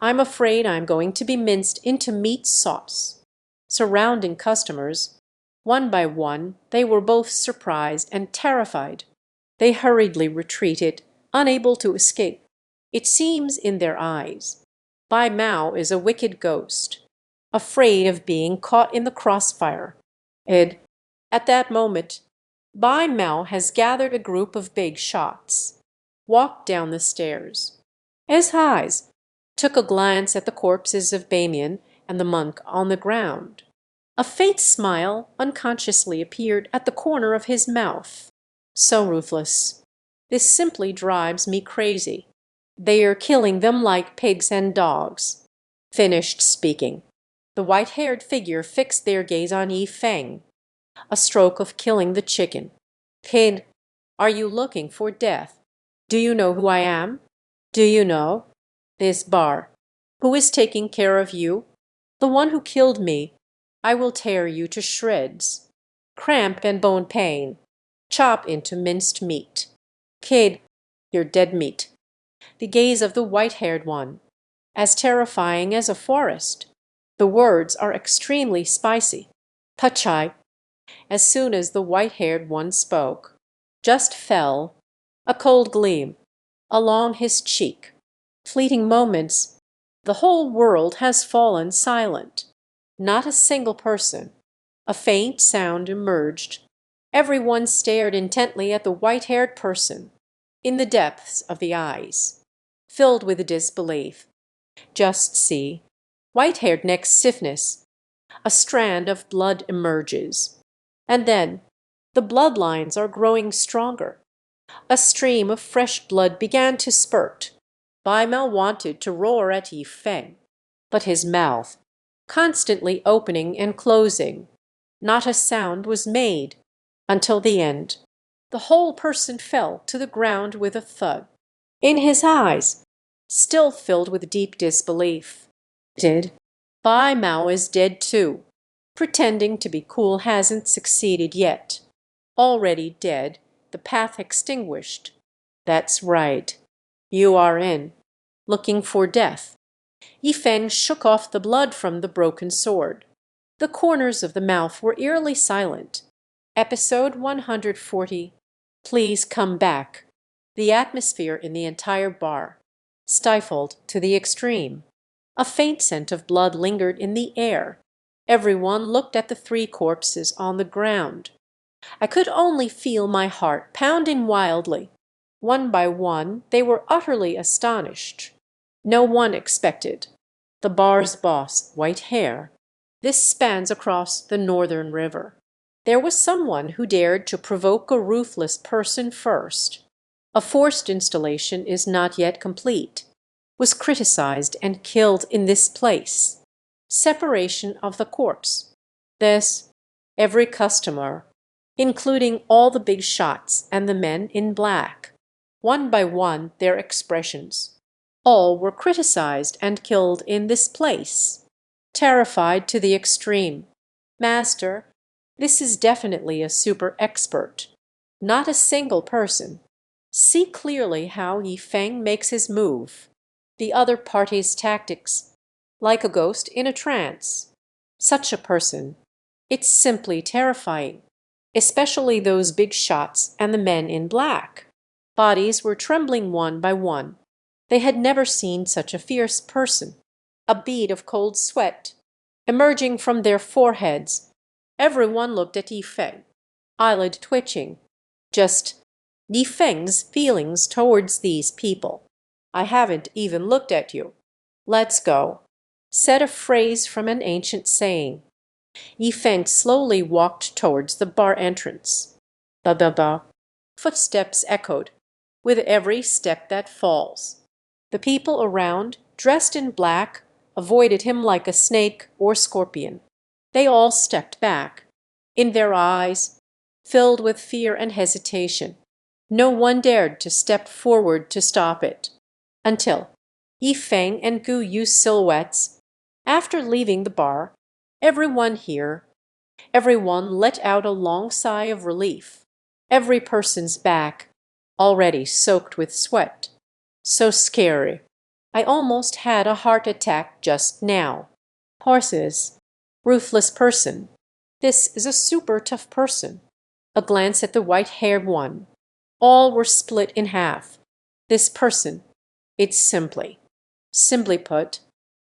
I'm afraid I'm going to be minced into meat sauce. Surrounding customers, one by one, they were both surprised and terrified. They hurriedly retreated, unable to escape. It seems in their eyes. Bai Mao is a wicked ghost, afraid of being caught in the crossfire. At that moment, Bai Mao has gathered a group of big shots, walked down the stairs. His eyes took a glance at the corpses of Bamian and the monk on the ground. A faint smile unconsciously appeared at the corner of his mouth. So ruthless. This simply drives me crazy. They are killing them like pigs and dogs. Finished speaking. The white-haired figure fixed their gaze on Yi Feng. A stroke of killing the chicken. Kid, are you looking for death? Do you know who I am? Do you know? This bar. Who is taking care of you? The one who killed me. I will tear you to shreds. Cramp and bone pain. Chop into minced meat. Kid, you're dead meat. The gaze of the white-haired one. As terrifying as a forest. The words are extremely spicy. Pachai. As soon as the white-haired one spoke, just fell a cold gleam along his cheek. Fleeting moments, the whole world has fallen silent. Not a single person. A faint sound emerged. Everyone stared intently at the white-haired person, in the depths of the eyes, filled with disbelief. Just see. White-haired neck stiffness. A strand of blood emerges. And then the bloodlines are growing stronger. A stream of fresh blood began to spurt. Bai Mao wanted to roar at Yi Feng, but his mouth, constantly opening and closing, not a sound was made until the end. The whole person fell to the ground with a thud. In his eyes, still filled with deep disbelief. Dead? Bai Mao is dead too. Pretending to be cool hasn't succeeded yet. Already dead, the path extinguished. That's right. You are in. Looking for death. Yifeng shook off the blood from the broken sword. The corners of the mouth were eerily silent. Episode 140. Please come back. The atmosphere in the entire bar. Stifled to the extreme. A faint scent of blood lingered in the air. Everyone looked at the three corpses on the ground. I could only feel my heart pounding wildly. One by one, they were utterly astonished. No one expected. The bar's boss, white hair. This spans across the northern river. There was someone who dared to provoke a ruthless person first. A forced installation is not yet complete. Was criticized and killed in this place. Separation of the corpse. This, every customer, including all the big shots and the men in black. One by one, their expressions. All were criticized and killed in this place. Terrified to the extreme. Master, this is definitely a super expert. Not a single person. See clearly how Yifeng makes his move. The other party's tactics. Like a ghost in a trance. Such a person. It's simply terrifying. Especially those big shots and the men in black. Bodies were trembling one by one. They had never seen such a fierce person. A bead of cold sweat emerging from their foreheads. Everyone looked at Yifeng, eyelid twitching. Just Yifeng's feelings towards these people. I haven't even looked at you. Let's go. Said a phrase from an ancient saying. Yifeng slowly walked towards the bar entrance. Ba-ba-ba. Footsteps echoed, with every step that falls. The people around, dressed in black, avoided him like a snake or scorpion. They all stepped back, in their eyes, filled with fear and hesitation. No one dared to step forward to stop it. Until Yifeng and Gu Yu's silhouettes, after leaving the bar, everyone let out a long sigh of relief. Every person's back, already soaked with sweat. So scary. I almost had a heart attack just now. Horses. Ruthless person. This is a super tough person. A glance at the white-haired one. All were split in half. This person. It's simply put,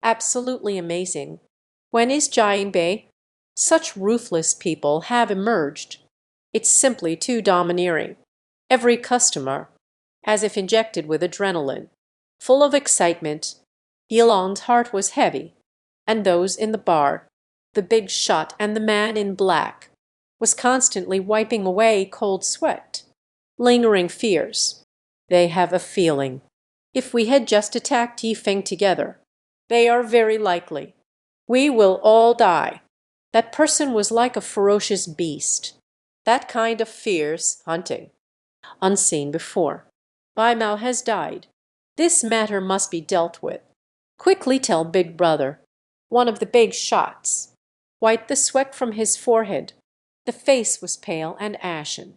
absolutely amazing. When is Jianbei? Such ruthless people have emerged. It's simply too domineering. Every customer, as if injected with adrenaline, full of excitement. Yilong's heart was heavy, and those in the bar, the big shot and the man in black, was constantly wiping away cold sweat. Lingering fears. They have a feeling. If we had just attacked Yifeng together, they are very likely. We will all die. That person was like a ferocious beast. That kind of fierce hunting. Unseen before. Bai Mao has died. This matter must be dealt with. Quickly tell Big Brother. One of the big shots. Wiped the sweat from his forehead. The face was pale and ashen.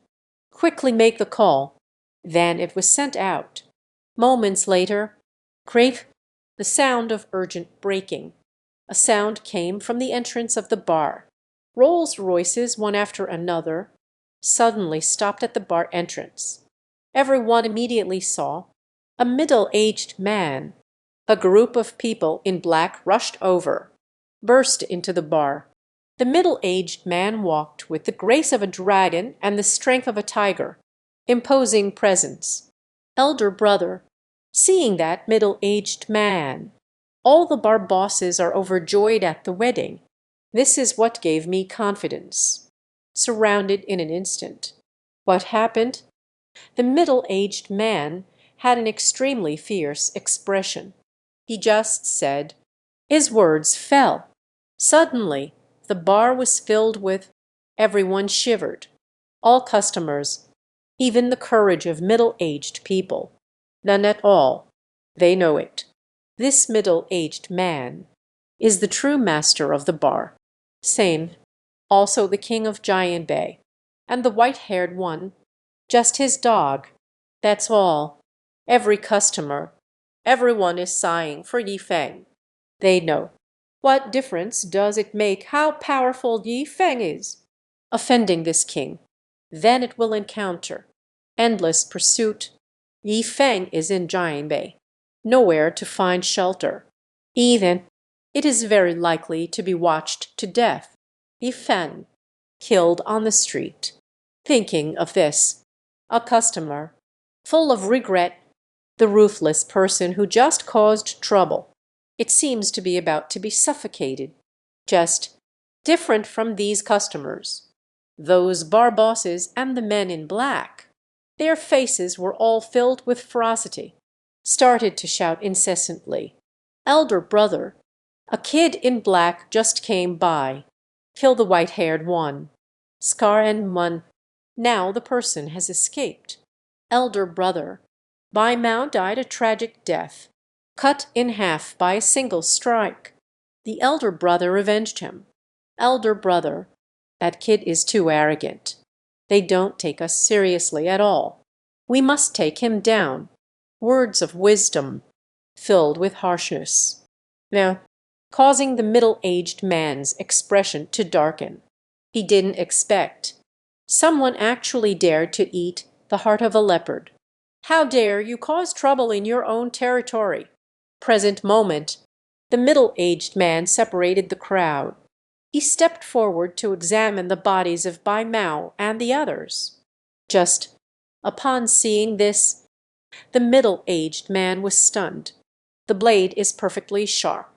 Quickly make the call. Then it was sent out. Moments later, crave, the sound of urgent braking. A sound came from the entrance of the bar. Rolls-Royces, one after another, suddenly stopped at the bar entrance. Everyone immediately saw a middle-aged man. A group of people in black rushed over, burst into the bar. The middle-aged man walked with the grace of a dragon and the strength of a tiger. Imposing presence. Elder brother, seeing that middle-aged man. All the bar bosses are overjoyed at the wedding. This is what gave me confidence. Surrounded in an instant. What happened? The middle-aged man had an extremely fierce expression. He just said, his words fell. Suddenly, the bar was filled with, everyone shivered. All customers, even the courage of middle-aged people. None at all. They know it. This middle-aged man is the true master of the bar. Same. Also the king of Giant Bay. And the white-haired one. Just his dog. That's all. Every customer. Everyone is sighing for Yi Feng. They know. What difference does it make how powerful Yi Feng is? Offending this king. Then it will encounter. Endless pursuit. Yi Feng is in Giant Bay. Nowhere to find shelter. Even it is very likely to be watched to death. Yi Feng, killed on the street. Thinking of this, a customer, full of regret, the ruthless person who just caused trouble. It seems to be about to be suffocated. Just different from these customers. Those bar bosses and the men in black. Their faces were all filled with ferocity. Started to shout incessantly. Elder brother, a kid in black just came by. Kill the white-haired one. Scar and Mun. Now the person has escaped. Elder brother, Bai Mao died a tragic death, cut in half by a single strike. The elder brother avenged him. Elder brother, that kid is too arrogant. They don't take us seriously at all. We must take him down. Words of wisdom, filled with harshness. Now, causing the middle-aged man's expression to darken. He didn't expect. Someone actually dared to eat the heart of a leopard. How dare you cause trouble in your own territory? Present moment, the middle-aged man separated the crowd. He stepped forward to examine the bodies of Bai Mao and the others. Just upon seeing this, the middle-aged man was stunned. The blade is perfectly sharp.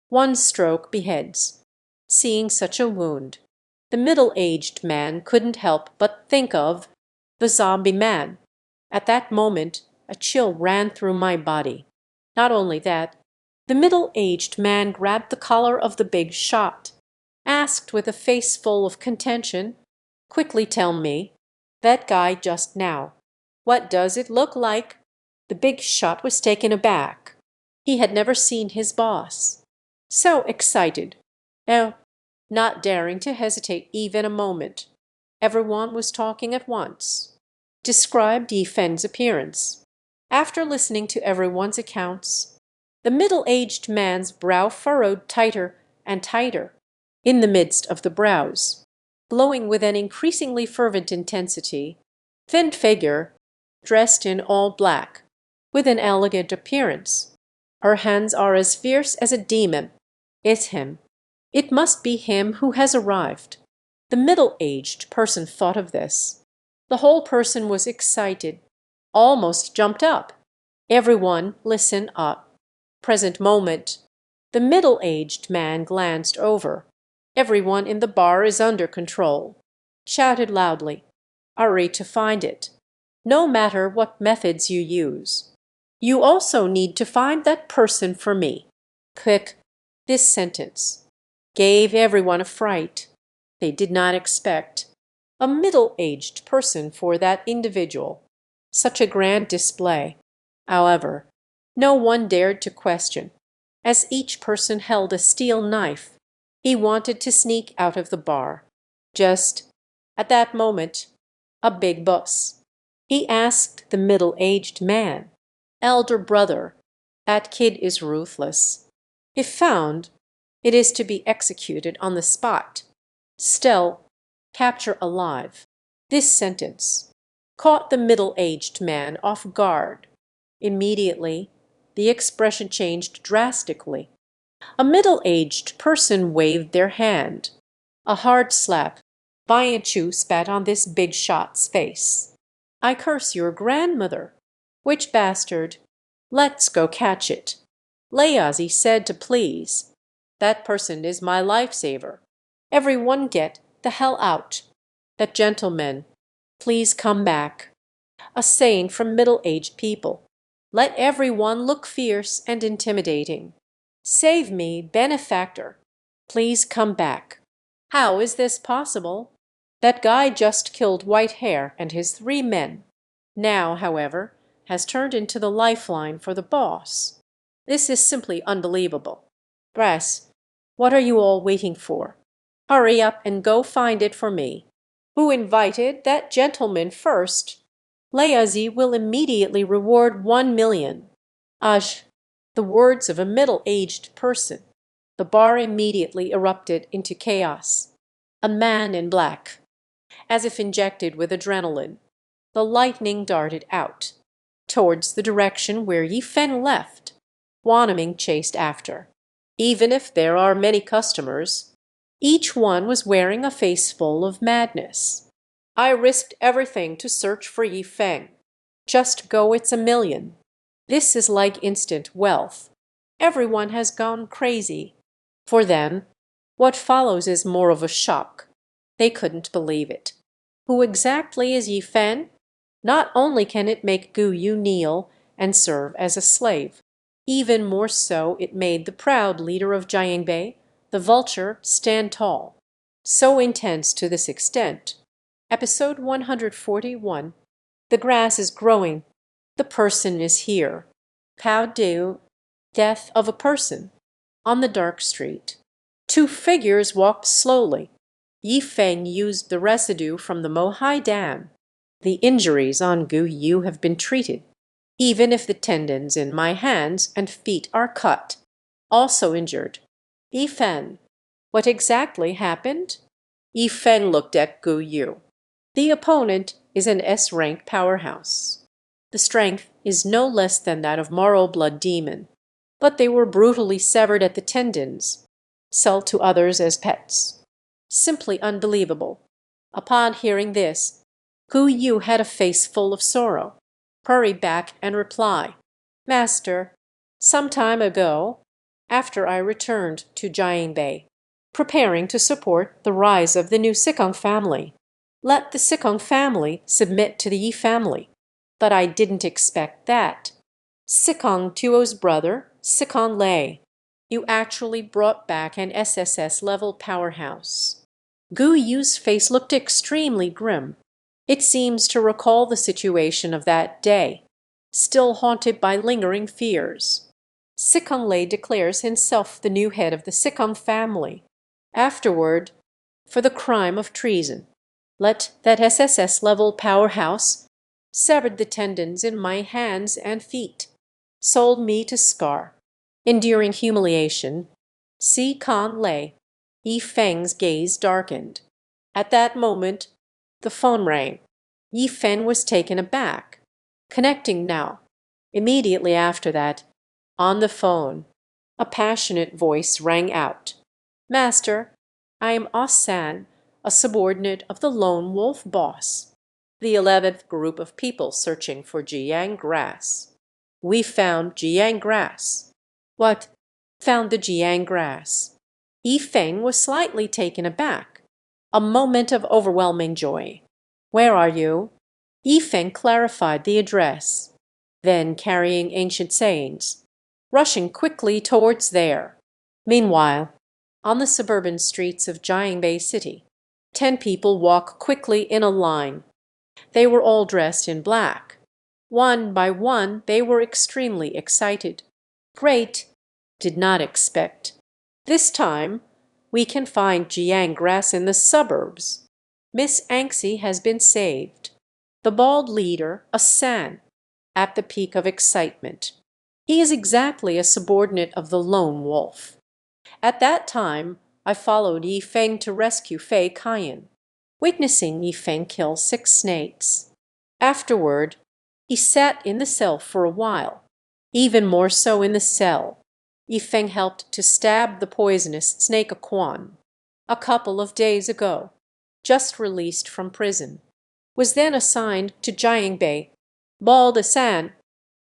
One stroke beheads. Seeing such a wound, the middle-aged man couldn't help but think of the zombie man. At that moment, a chill ran through my body. Not only that, the middle-aged man grabbed the collar of the big shot, asked with a face full of contention, "Quickly tell me, that guy just now, what does it look like?" The big shot was taken aback. He had never seen his boss. So excited. Now, not daring to hesitate even a moment. Everyone was talking at once. Described Yi Feng's appearance. After listening to everyone's accounts, the middle-aged man's brow furrowed tighter and tighter. In the midst of the brows, glowing with an increasingly fervent intensity, thin figure, dressed in all black, with an elegant appearance. Her hands are as fierce as a demon. It's him. It must be him who has arrived. The middle-aged person thought of this. The whole person was excited, almost jumped up. Everyone listen up. Present moment. The middle-aged man glanced over. Everyone in the bar is under control. Shouted loudly. Hurry to find it. No matter what methods you use. You also need to find that person for me. Quick. This sentence gave everyone a fright. They did not expect a middle-aged person for that individual. Such a grand display. However, no one dared to question, as each person held a steel knife. He wanted to sneak out of the bar. Just at that moment, a big boss. He asked the middle-aged man, "Elder brother, that kid is ruthless. If found, it is to be executed on the spot. Still, capture alive." This sentence caught the middle-aged man off guard. Immediately, the expression changed drastically. A middle-aged person waved their hand. A hard slap. Chu spat on this big shot's face. "I curse your grandmother. Which bastard? Let's go catch it." Layazi said to please. "That person is my lifesaver. Everyone get the hell out. That gentleman, please come back." A saying from middle-aged people. Let everyone look fierce and intimidating. "Save me, benefactor. Please come back." How is this possible? That guy just killed White Hair and his 3 men. Now, however, has turned into the lifeline for the boss. This is simply unbelievable. Brass, what are you all waiting for? Hurry up and go find it for me. Who invited that gentleman first? Layazi will immediately reward 1 million. Aj, the words of a middle-aged person. The bar immediately erupted into chaos. A man in black, as if injected with adrenaline. The lightning darted out, towards the direction where Yi Feng left. Wanaming chased after. Even if there are many customers, each one was wearing a face full of madness. I risked everything to search for Yi Feng. Just go, it's 1 million. This is like instant wealth. Everyone has gone crazy. For then, what follows is more of a shock. They couldn't believe it. Who exactly is Yi Feng? Not only can it make Gu Yu kneel and serve as a slave, even more so it made the proud leader of Jiangbei, the vulture, stand tall. So intense to this extent. Episode 141. The grass is growing. The person is here. Pao Deu, death of a person. On the dark street, two figures walked slowly. Yi Feng used the residue from the Mohai Dam. The injuries on Gu Yu have been treated, even if the tendons in my hands and feet are cut. Also injured. Yi Feng, what exactly happened? Yi Feng looked at Gu Yu. The opponent is an S-rank powerhouse. The strength is no less than that of Morrow Blood Demon, but they were brutally severed at the tendons, sold to others as pets. Simply unbelievable. Upon hearing this, Gu Yu had a face full of sorrow. Hurry back and reply, Master, some time ago, after I returned to Jiangbei, preparing to support the rise of the new Sikong family. Let the Sikong family submit to the Yi family. But I didn't expect that. Sikong Tuo's brother, Sikong Lei. You actually brought back an SSS-level powerhouse. Gu Yu's face looked extremely grim. It seems to recall the situation of that day, still haunted by lingering fears. Sikong Lei declares himself the new head of the Sikong family. Afterward, for the crime of treason, let that SSS-level powerhouse severed the tendons in my hands and feet, sold me to Scar, enduring humiliation. Si Kan Lei, Yi Feng's gaze darkened. At that moment, the phone rang. Yi Feng was taken aback. Connecting now. Immediately after that, on the phone, a passionate voice rang out. Master, I am Osan, a subordinate of the Lone Wolf boss. The 11th group of people searching for Jiang grass. We found Jiang grass. What? Found the Jiang grass. Yi Feng was slightly taken aback. A moment of overwhelming joy. Where are you? Yi Feng clarified the address. Then carrying ancient sayings, rushing quickly towards there. Meanwhile, on the suburban streets of Jiangbei City, 10 people walk quickly in a line. They were all dressed in black. One by one, they were extremely excited. Great! Did not expect. This time, we can find Jiang grass in the suburbs. Miss Anxie has been saved. The bald leader, a San, at the peak of excitement. He is exactly a subordinate of the Lone Wolf. At that time, I followed Yi Feng to rescue Fei Kayan, witnessing Yi Feng kill 6 snakes. Afterward, he sat in the cell for a while. Even more so in the cell, Yi Feng helped to stab the poisonous snake Quan. A couple of days ago, just released from prison, was then assigned to Jiangbei, bald Asan,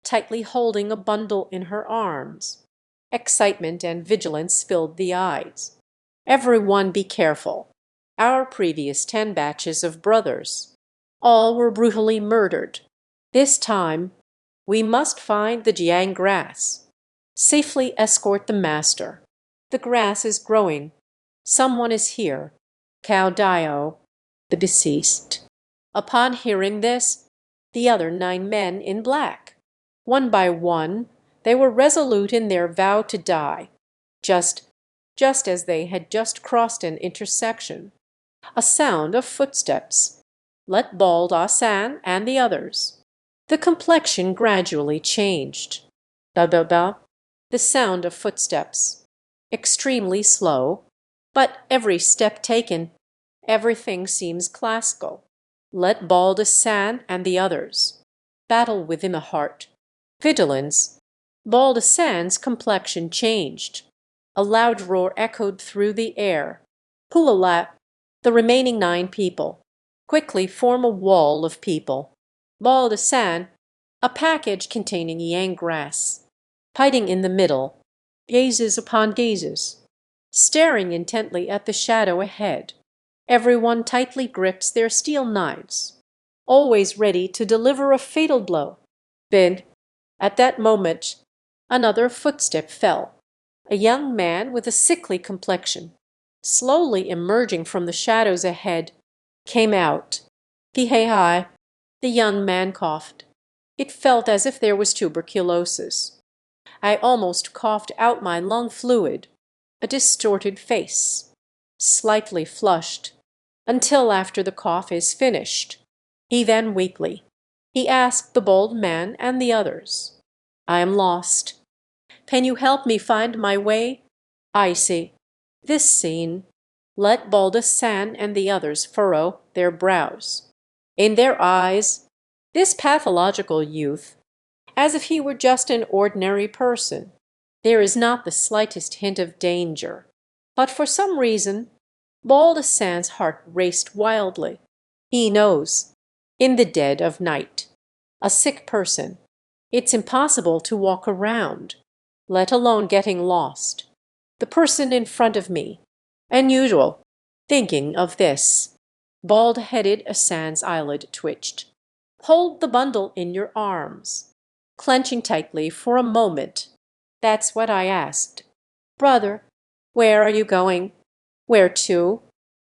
tightly holding a bundle in her arms. Excitement and vigilance filled the eyes. Everyone be careful. Our previous 10 batches of brothers, all were brutally murdered. This time, we must find the Jiang grass. Safely escort the master. The grass is growing. Someone is here. Cao Dio, the deceased. Upon hearing this, the other 9 men in black, one by one, they were resolute in their vow to die. Just just as they had just crossed an intersection. A sound of footsteps. Let Bald Asan and the others. The complexion gradually changed. Ba-ba-ba. The sound of footsteps. Extremely slow, but every step taken, everything seems classical. Let Bald Asan and the others. Battle within the heart. Vigilance. Bald Asan's complexion changed. A loud roar echoed through the air. Pulala. The remaining 9 people. Quickly form a wall of people. Bald Asan, a package containing yang grass. Hiding in the middle. Gazes upon gazes. Staring intently at the shadow ahead. Everyone tightly grips their steel knives, always ready to deliver a fatal blow. Then, at that moment, another footstep fell. A young man with a sickly complexion, slowly emerging from the shadows ahead, came out. Pihei. The young man coughed. It felt as if there was tuberculosis. I almost coughed out my lung fluid. A distorted face, slightly flushed, until after the cough is finished. He then weakly. He asked the bald man and the others. I am lost. Can you help me find my way? I see. This scene. Let Bald Asan and the others furrow their brows. In their eyes, this pathological youth, as if he were just an ordinary person. There is not the slightest hint of danger. But for some reason, Bald Asan's heart raced wildly. He knows, in the dead of night, a sick person, it's impossible to walk around, let alone getting lost. The person in front of me, unusual. Thinking of this, bald-headed Asan's eyelid twitched. Hold the bundle in your arms. Clenching tightly for a moment. That's what I asked. Brother, where are you going? Where to?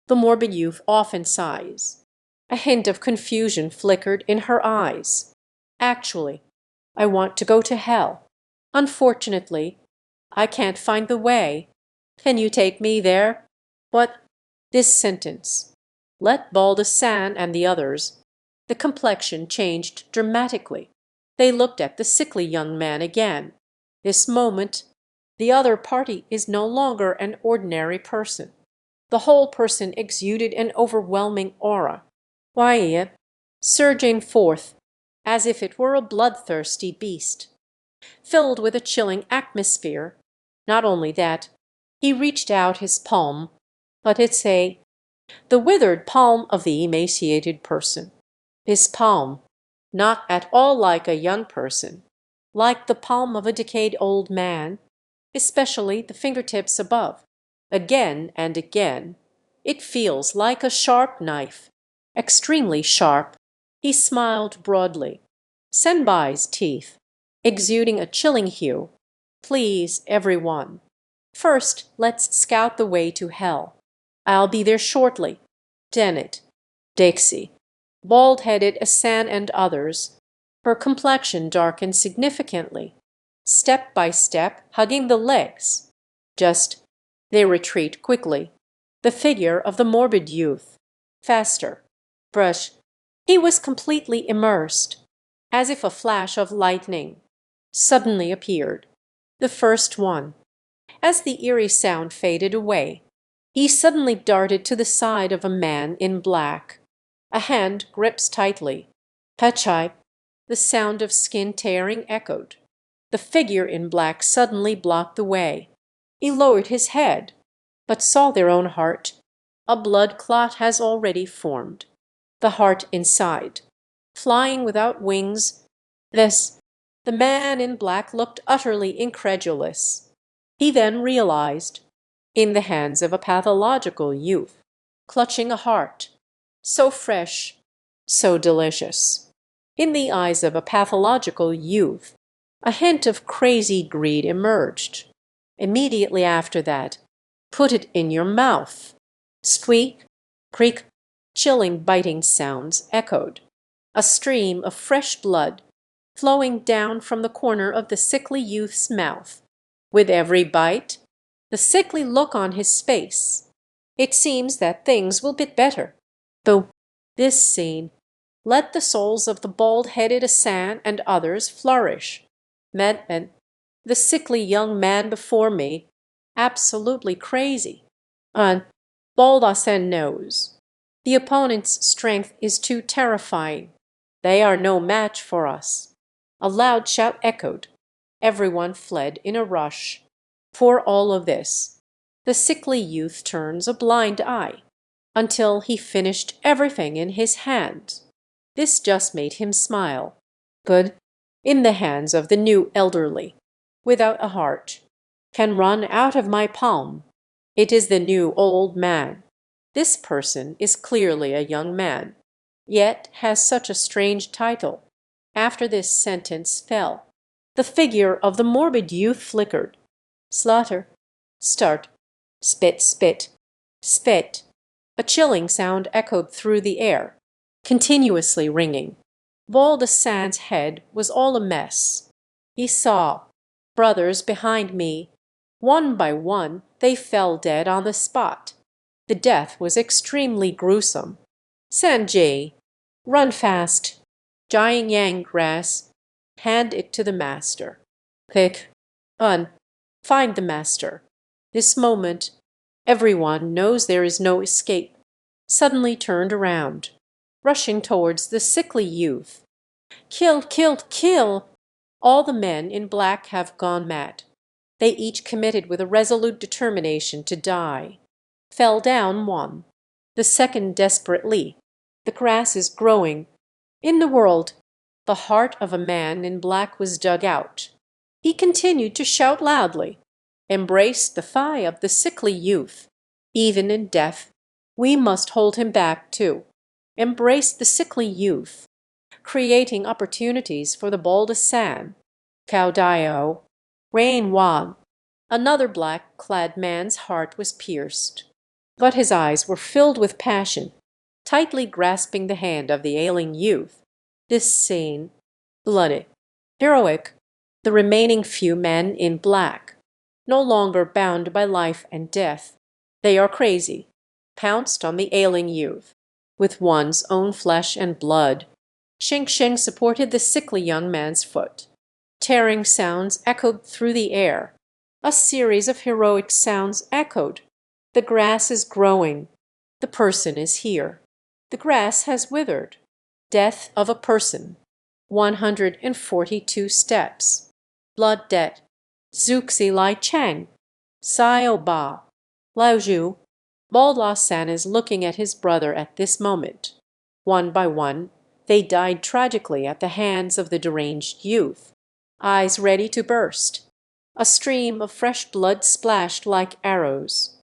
The morbid youth often sighs. A hint of confusion flickered in her eyes. Actually, I want to go to hell. Unfortunately, I can't find the way. Can you take me there? What? This sentence. Let Bald Asan and the others. The complexion changed dramatically. They looked at the sickly young man again. This moment, the other party is no longer an ordinary person. The whole person exuded an overwhelming aura. Why, surging forth, as if it were a bloodthirsty beast, filled with a chilling atmosphere. Not only that, he reached out his palm, but it's the withered palm of the emaciated person. His palm, not at all like a young person, like the palm of a decayed old man, especially the fingertips above. Again and again, it feels like a sharp knife, extremely sharp. He smiled broadly. Senbai's teeth, exuding a chilling hue. Please, everyone. First, let's scout the way to hell. I'll be there shortly. Dennett, Dixie, bald-headed Asan and others. Her complexion darkened significantly. Step by step, hugging the legs. Just, they retreat quickly. The figure of the morbid youth. Faster. Brush. He was completely immersed, as if a flash of lightning suddenly appeared. The first one. As the eerie sound faded away, he suddenly darted to the side of a man in black. A hand grips tightly. Pachai. The sound of skin tearing echoed. The figure in black suddenly blocked the way. He lowered his head, but saw their own heart. A blood clot has already formed. The heart inside, flying without wings. The man in black looked utterly incredulous. He then realized, in the hands of a pathological youth, clutching a heart, so fresh, so delicious. In the eyes of a pathological youth, a hint of crazy greed emerged. Immediately after that, put it in your mouth. Squeak, creak, chilling, biting sounds echoed. A stream of fresh blood flowing down from the corner of the sickly youth's mouth. With every bite, the sickly look on his face. It seems that things will get better. Though this scene, let the souls of the bald-headed Asan and others flourish. Men, the sickly young man before me, absolutely crazy. And bald Asan knows. The opponent's strength is too terrifying. They are no match for us. A loud shout echoed. Everyone fled in a rush. For all of this, the sickly youth turns a blind eye, until he finished everything in his hands. This just made him smile. Good. In the hands of the new elderly, without a heart, can run out of my palm. It is the new old man. This person is clearly a young man, yet has such a strange title. After this sentence fell. The figure of the morbid youth flickered. Slaughter. Start. Spit, spit. Spit. A chilling sound echoed through the air, continuously ringing. Bald Asan's head was all a mess. He saw brothers behind me. One by one they fell dead on the spot. The death was extremely gruesome. Sanjay, run fast. Jiang Yang grass, hand it to the master. Quick, find the master. This moment, everyone knows there is no escape. Suddenly turned around, rushing towards the sickly youth. Kill, kill, kill! All the men in black have gone mad. They each committed with a resolute determination to die. Fell down one. The second desperately. The grass is growing. In the world, the heart of a man in black was dug out. He continued to shout loudly, embraced the thigh of the sickly youth. Even in death, we must hold him back too. Embraced the sickly youth, creating opportunities for the bald Asan. Caudillo, Rain Wan. Another black-clad man's heart was pierced, but his eyes were filled with passion, tightly grasping the hand of the ailing youth. This scene, bloody, heroic, the remaining few men in black, no longer bound by life and death. They are crazy, pounced on the ailing youth, with one's own flesh and blood. Xing Xing supported the sickly young man's foot. Tearing sounds echoed through the air. A series of heroic sounds echoed. The grass is growing. The person is here. The grass has withered. Death of a person. 142 steps. Blood debt. Zuxi Lai Chang. Xiao Ba. Lao Zhu. Bald Asan is looking at his brother at this moment. One by one, they died tragically at the hands of the deranged youth. Eyes ready to burst. A stream of fresh blood splashed like arrows.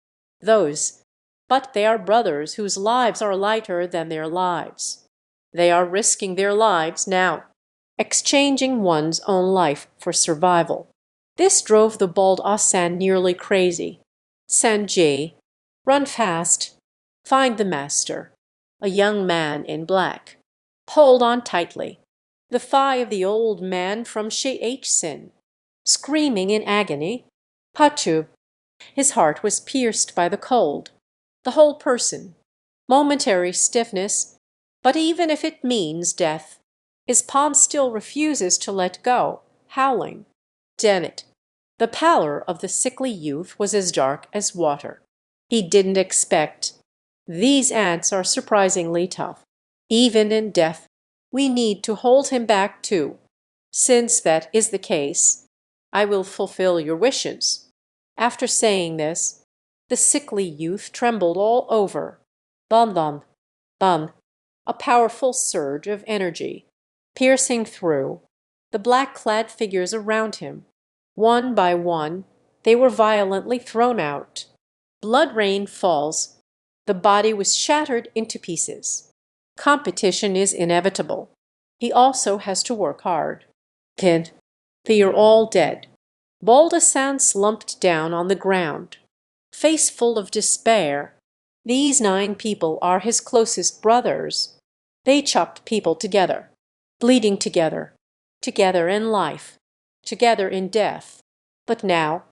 But they are brothers whose lives are lighter than their lives. They are risking their lives now, exchanging one's own life for survival. This drove the bald Asan nearly crazy. Sanjay, run fast. Find the master. A young man in black. Hold on tightly. The thigh of the old man from She'Hsin. Screaming in agony. Patu. His heart was pierced by the cold. The whole person. Momentary stiffness, but even if it means death, his palm still refuses to let go, howling. Damn it. The pallor of the sickly youth was as dark as water. He didn't expect. These ants are surprisingly tough. Even in death, we need to hold him back too. Since that is the case, I will fulfill your wishes. After saying this, the sickly youth trembled all over. Bum, bum, a powerful surge of energy, piercing through the black-clad figures around him. One by one, they were violently thrown out. Blood rain falls. The body was shattered into pieces. Competition is inevitable. He also has to work hard. Kid, they are all dead. Bald Asan slumped down on the ground, face full of despair. These 9 people are his closest brothers. They chopped people together, bleeding together, together in life, together in death. But now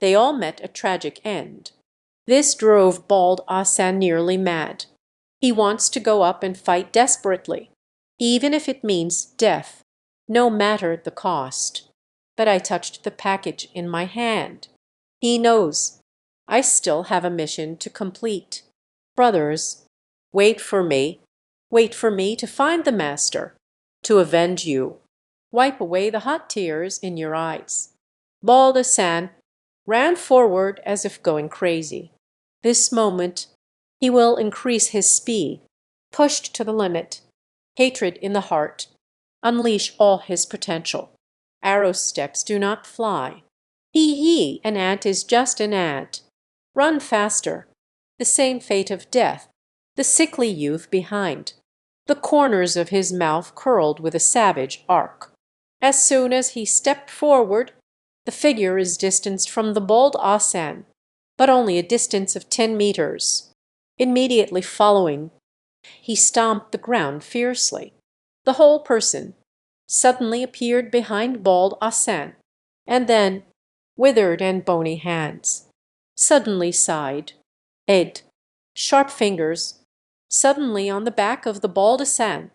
They all met a tragic end. This drove Bald Asan nearly mad. He wants to go up and fight desperately, even if it means death, no matter the cost. But I touched the package in my hand. He knows. I still have a mission to complete. Brothers, wait for me. Wait for me to find the master, to avenge you. Wipe away the hot tears in your eyes. Baldasan ran forward as if going crazy. This moment, he will increase his speed, pushed to the limit, hatred in the heart, unleash all his potential. Arrow steps do not fly. An ant is just an ant. Run faster. The same fate of death, the sickly youth behind. The corners of his mouth curled with a savage arc. As soon as he stepped forward, the figure is distanced from the Bald Asan, but only a distance of 10 meters. Immediately following, he stomped the ground fiercely. The whole person suddenly appeared behind Bald Asan, and then withered and bony hands. Suddenly sighed. Ed, sharp fingers, suddenly on the back of the Baldasan,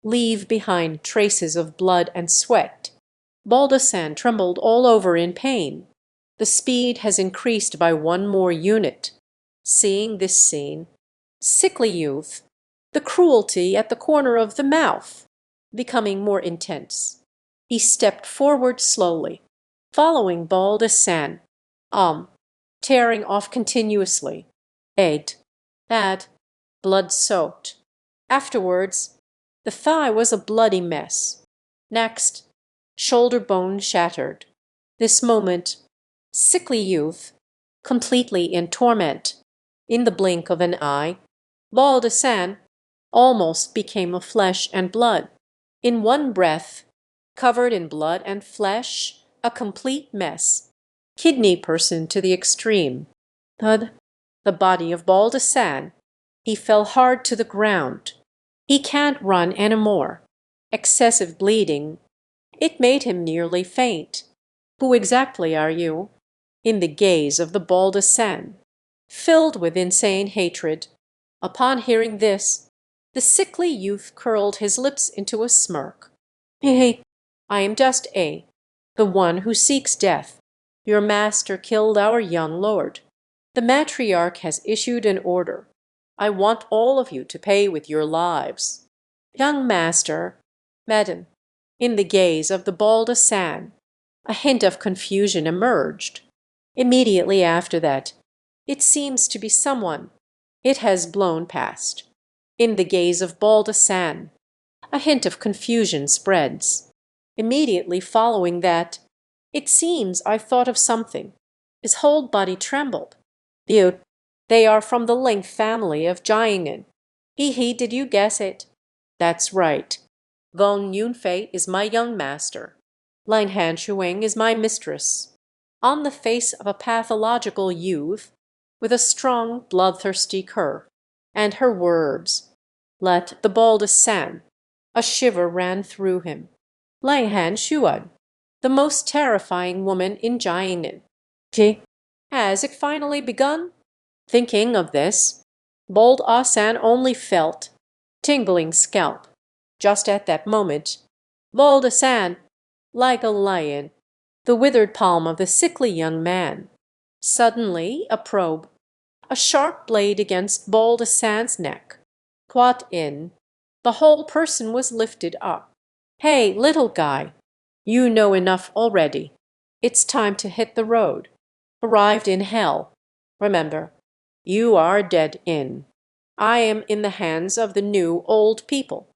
leave behind traces of blood and sweat. Baldasan trembled all over in pain. The speed has increased by 1 more unit. Seeing this scene, sickly youth, the cruelty at the corner of the mouth, becoming more intense. He stepped forward slowly, following Baldasan, tearing off continuously. Ed, bad, blood-soaked. Afterwards, the thigh was a bloody mess. Next, shoulder bone shattered. This moment, sickly youth, completely in torment. In the blink of an eye, Baldasan almost became a flesh and blood. In one breath, covered in blood and flesh, a complete mess. Kidney person to the extreme. Thud. The body of Baldasan. He fell hard to the ground. He can't run any more. Excessive bleeding. It made him nearly faint. Who exactly are you? In the gaze of the Baldasan, filled with insane hatred. Upon hearing this, the sickly youth curled his lips into a smirk. Hey, I am just the one who seeks death. Your master killed our young lord. The matriarch has issued an order. I want all of you to pay with your lives. Young master, madam, in the gaze of the Baldasan, a hint of confusion emerged. Immediately after that, it seems to be someone. It has blown past. In the gaze of Baldasan, a hint of confusion spreads. Immediately following that, it seems I thought of something. His whole body trembled. They are from the Ling family of Jiangnan. Did you guess it? That's right. Gong Yunfei is my young master. Lang Hanshuang is my mistress. On the face of a pathological youth, with a strong, bloodthirsty cur, and her words, "Let the Baldasan," a shiver ran through him. Lang Hanshuan, the most terrifying woman in Jiangnan. Has it finally begun? Thinking of this, Bald Asan only felt tingling scalp. Just at that moment, Baldasan, like a lion, the withered palm of the sickly young man. Suddenly a probe, a sharp blade against Baldasan's neck. Caught in, the whole person was lifted up. Hey, little guy, you know enough already. It's time to hit the road. Arrived in hell. Remember, you are dead in. I am in the hands of the new old people.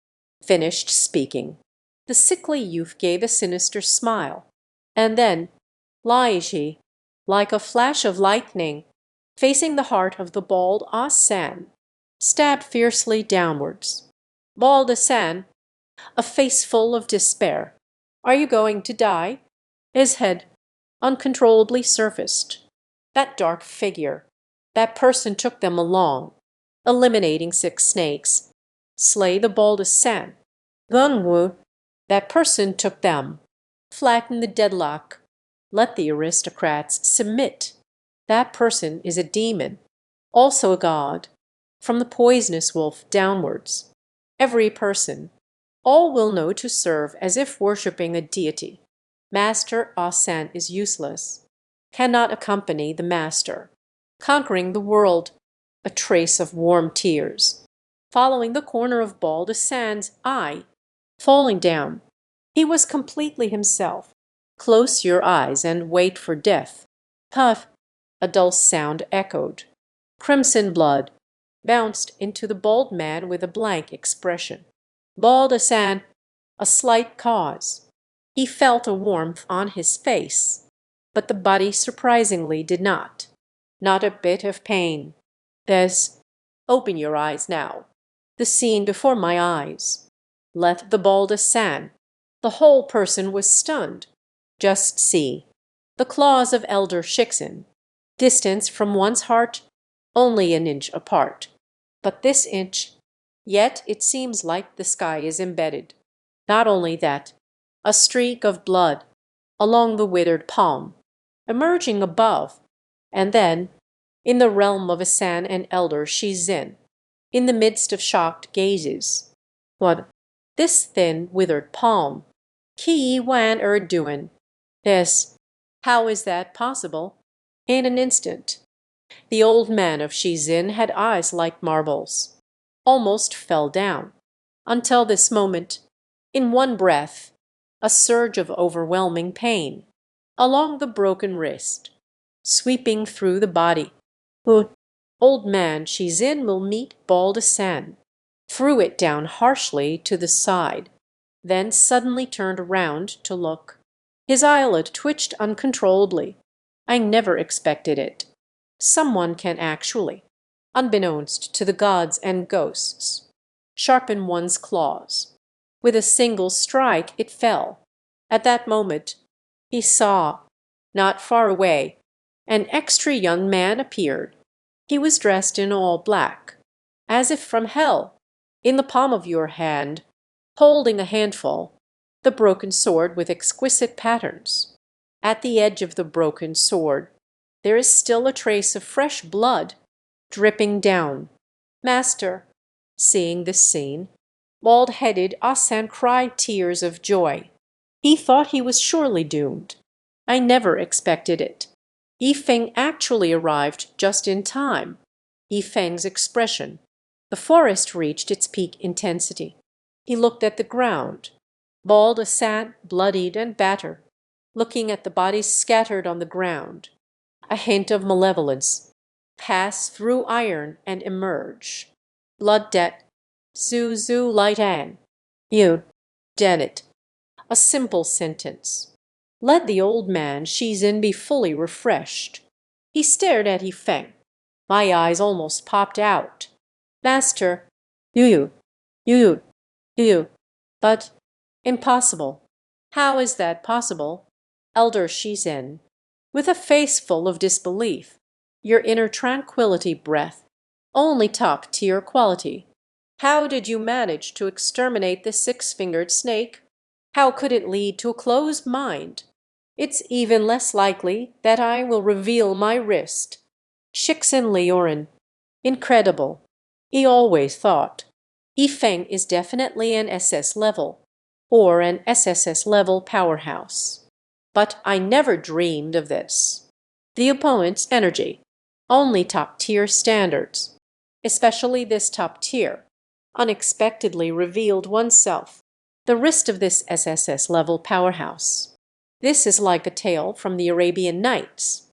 Finished speaking. The sickly youth gave a sinister smile. And then, Laiji, like a flash of lightning, facing the heart of the Bald Asan, stabbed fiercely downwards. Baldasan, a face full of despair. Are you going to die? His head uncontrollably surfaced. That dark figure, that person took them along, eliminating 6 snakes. Slay the Baldasan. Gungwu, that person took them. Flatten the deadlock. Let the aristocrats submit. That person is a demon, also a god, from the poisonous wolf downwards. Every person, all will know to serve as if worshipping a deity. Master Asen is useless, cannot accompany the master. Conquering the world, a trace of warm tears. Following the corner of bald Asen's eye, falling down. He was completely himself. Close your eyes and wait for death. Puff! A dull sound echoed. Crimson blood bounced into the bald man with a blank expression. Bald Asen, a slight cause. He felt a warmth on his face, but the body surprisingly did not. Not a bit of pain. There's— Open your eyes now. The scene before my eyes. Let the bald Asen. The whole person was stunned. Just see. The claws of Elder Shixin. Distance from one's heart, only an inch apart. But this inch, yet it seems like the sky is embedded. Not only that, a streak of blood along the withered palm, emerging above, and then, in the realm of Asan and Elder Shizin, in the midst of shocked gazes. What? This thin, withered palm. Ki wan duin. Yes. How is that possible? In an instant. The old man of Shizin had eyes like marbles. Almost fell down. Until this moment, in one breath, a surge of overwhelming pain, along the broken wrist, sweeping through the body. Old man Shizin will meet bald Asen, threw it down harshly to the side, then suddenly turned around to look. His eyelid twitched uncontrollably. I never expected it. Someone can actually, unbeknownst to the gods and ghosts, sharpen one's claws. With a single strike it fell. At that moment he saw, not far away, an extra young man appeared. He was dressed in all black, as if from hell, in the palm of your hand, holding a handful, the broken sword with exquisite patterns. At the edge of the broken sword there is still a trace of fresh blood dripping down. Master, seeing this scene, bald-headed Asan cried tears of joy. He thought he was surely doomed. I never expected it. Yifeng actually arrived just in time. Yifeng's expression. The forest reached its peak intensity. He looked at the ground. Bald Asan, bloodied and battered, looking at the bodies scattered on the ground. A hint of malevolence. Pass through iron and emerge. Blood debt. Zu light an. You. Dennett. A simple sentence. Let the old man Shizin be fully refreshed. He stared at Yifeng. My eyes almost popped out. Master, you. But impossible. How is that possible? Elder Shizin, with a face full of disbelief. Your inner tranquility breath. Only top-tier quality. How did you manage to exterminate the six-fingered snake? How could it lead to a closed mind? It's even less likely that I will reveal my wrist. Shixin Lioran. Incredible. He always thought. Yifeng is definitely an SS level, or an SSS level powerhouse. But I never dreamed of this. The opponent's energy. Only top-tier standards. Especially this top tier. Unexpectedly revealed oneself. The wrist of this SSS level powerhouse. This is like a tale from the Arabian Nights.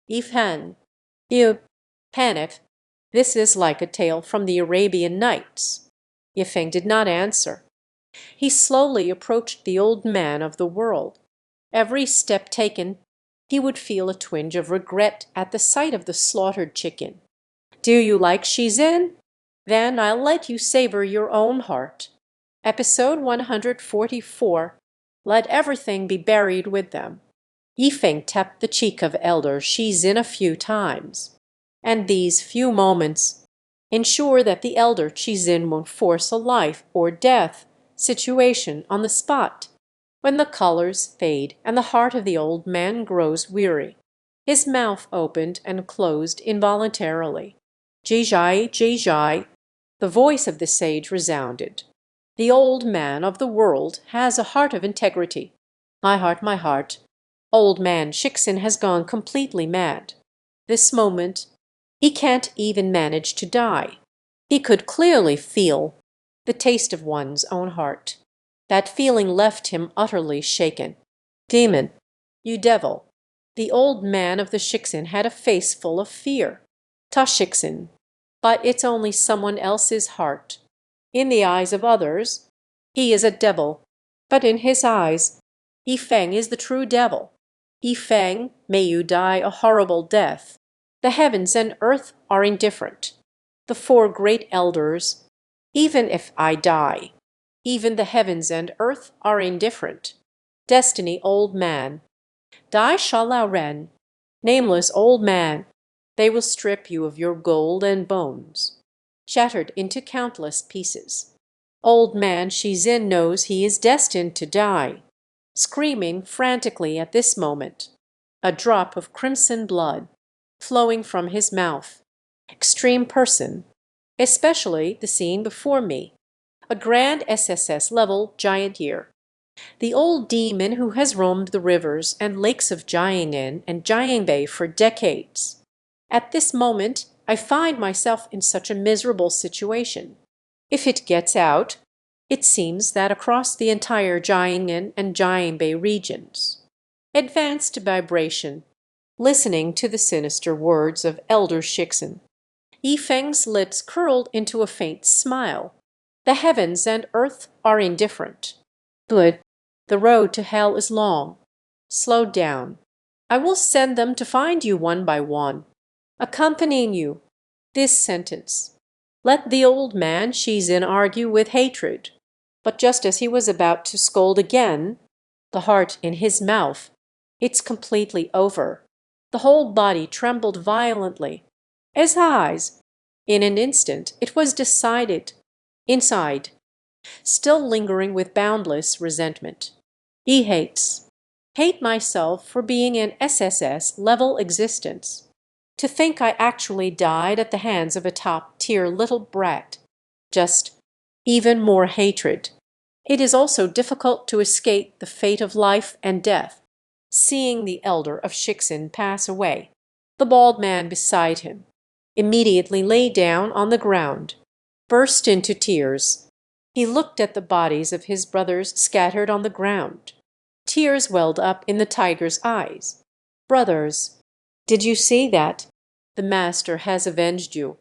Ifan. You. Panic. This is like a tale from the Arabian Nights. Yifeng did not answer. He slowly approached the old man of the world. Every step taken, he would feel a twinge of regret at the sight of the slaughtered chicken. Do you like Shizin? Then I'll let you savor your own heart. Episode 144. Let everything be buried with them. Yifeng tapped the cheek of Elder Shizin a few times. And these few moments ensure that the Elder Shizin won't force a life or death situation on the spot. when the colors fade and the heart of the old man grows weary. His mouth opened and closed involuntarily. Jijai, Jijai, the voice of the sage resounded. The old man of the world has a heart of integrity. My heart, my heart. Old man Shiksen has gone completely mad. This moment, he can't even manage to die. He could clearly feel the taste of one's own heart. That feeling left him utterly shaken. Demon, you devil. The old man of the Shiksen had a face full of fear. Ta Shiksen, but it's only someone else's heart. In the eyes of others, he is a devil, but in his eyes, Yifeng is the true devil. Yifeng, may you die a horrible death. The heavens and earth are indifferent. The four great elders, even if I die, even the heavens and earth are indifferent. Destiny, old man. Dai Shalao Ren, nameless old man, they will strip you of your gold and bones, shattered into countless pieces. Old man Shizin knows he is destined to die, screaming frantically at this moment, a drop of crimson blood flowing from his mouth. Extreme person, especially the scene before me, a grand SSS level giant year. The old demon who has roamed the rivers and lakes of Jiangnan and Jiangbei for decades. At this moment, I find myself in such a miserable situation. If it gets out, it seems that across the entire Jiangnan and Jiangbei regions, advanced vibration, listening to the sinister words of Elder Shiksen, Yifeng's lips curled into a faint smile. The heavens and earth are indifferent. Good. The road to hell is long. Slow down. I will send them to find you one by one, accompanying you. This sentence. Let the old man Shizin argue with hatred. But just as he was about to scold again, the heart in his mouth, it's completely over. The whole body trembled violently. His eyes. In an instant it was decided. Inside, still lingering with boundless resentment. He hates. Hate myself for being an SSS level existence. To think I actually died at the hands of a top-tier little brat. Just even more hatred. It is also difficult to escape the fate of life and death, seeing the elder of Shiksen pass away. The bald man beside him immediately lay down on the ground, burst into tears. He looked at the bodies of his brothers scattered on the ground. Tears welled up in the tiger's eyes. Brothers, did you see that? The master has avenged you.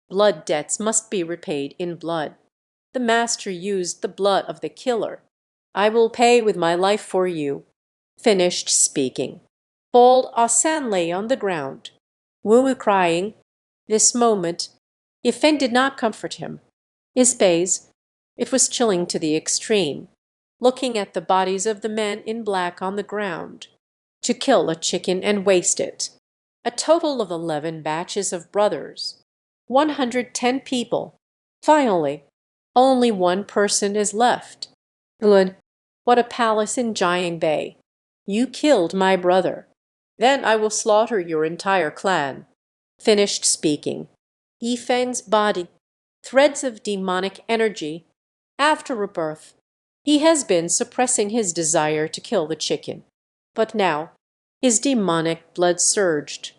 Blood debts must be repaid in blood. The master used the blood of the killer. I will pay with my life for you. Finished speaking. Bald Asan lay on the ground, Wu crying. This moment, Yifeng did not comfort him. Ispays, it was chilling to the extreme, looking at the bodies of the men in black on the ground. To kill a chicken and waste it. A total of 11 batches of brothers. 110 people. Finally, only one person is left. Good. What a palace in Jiangbei. You killed my brother. Then I will slaughter your entire clan. Finished speaking. Yifeng's body. Threads of demonic energy. After rebirth, he has been suppressing his desire to kill the chicken. But now, his demonic blood surged.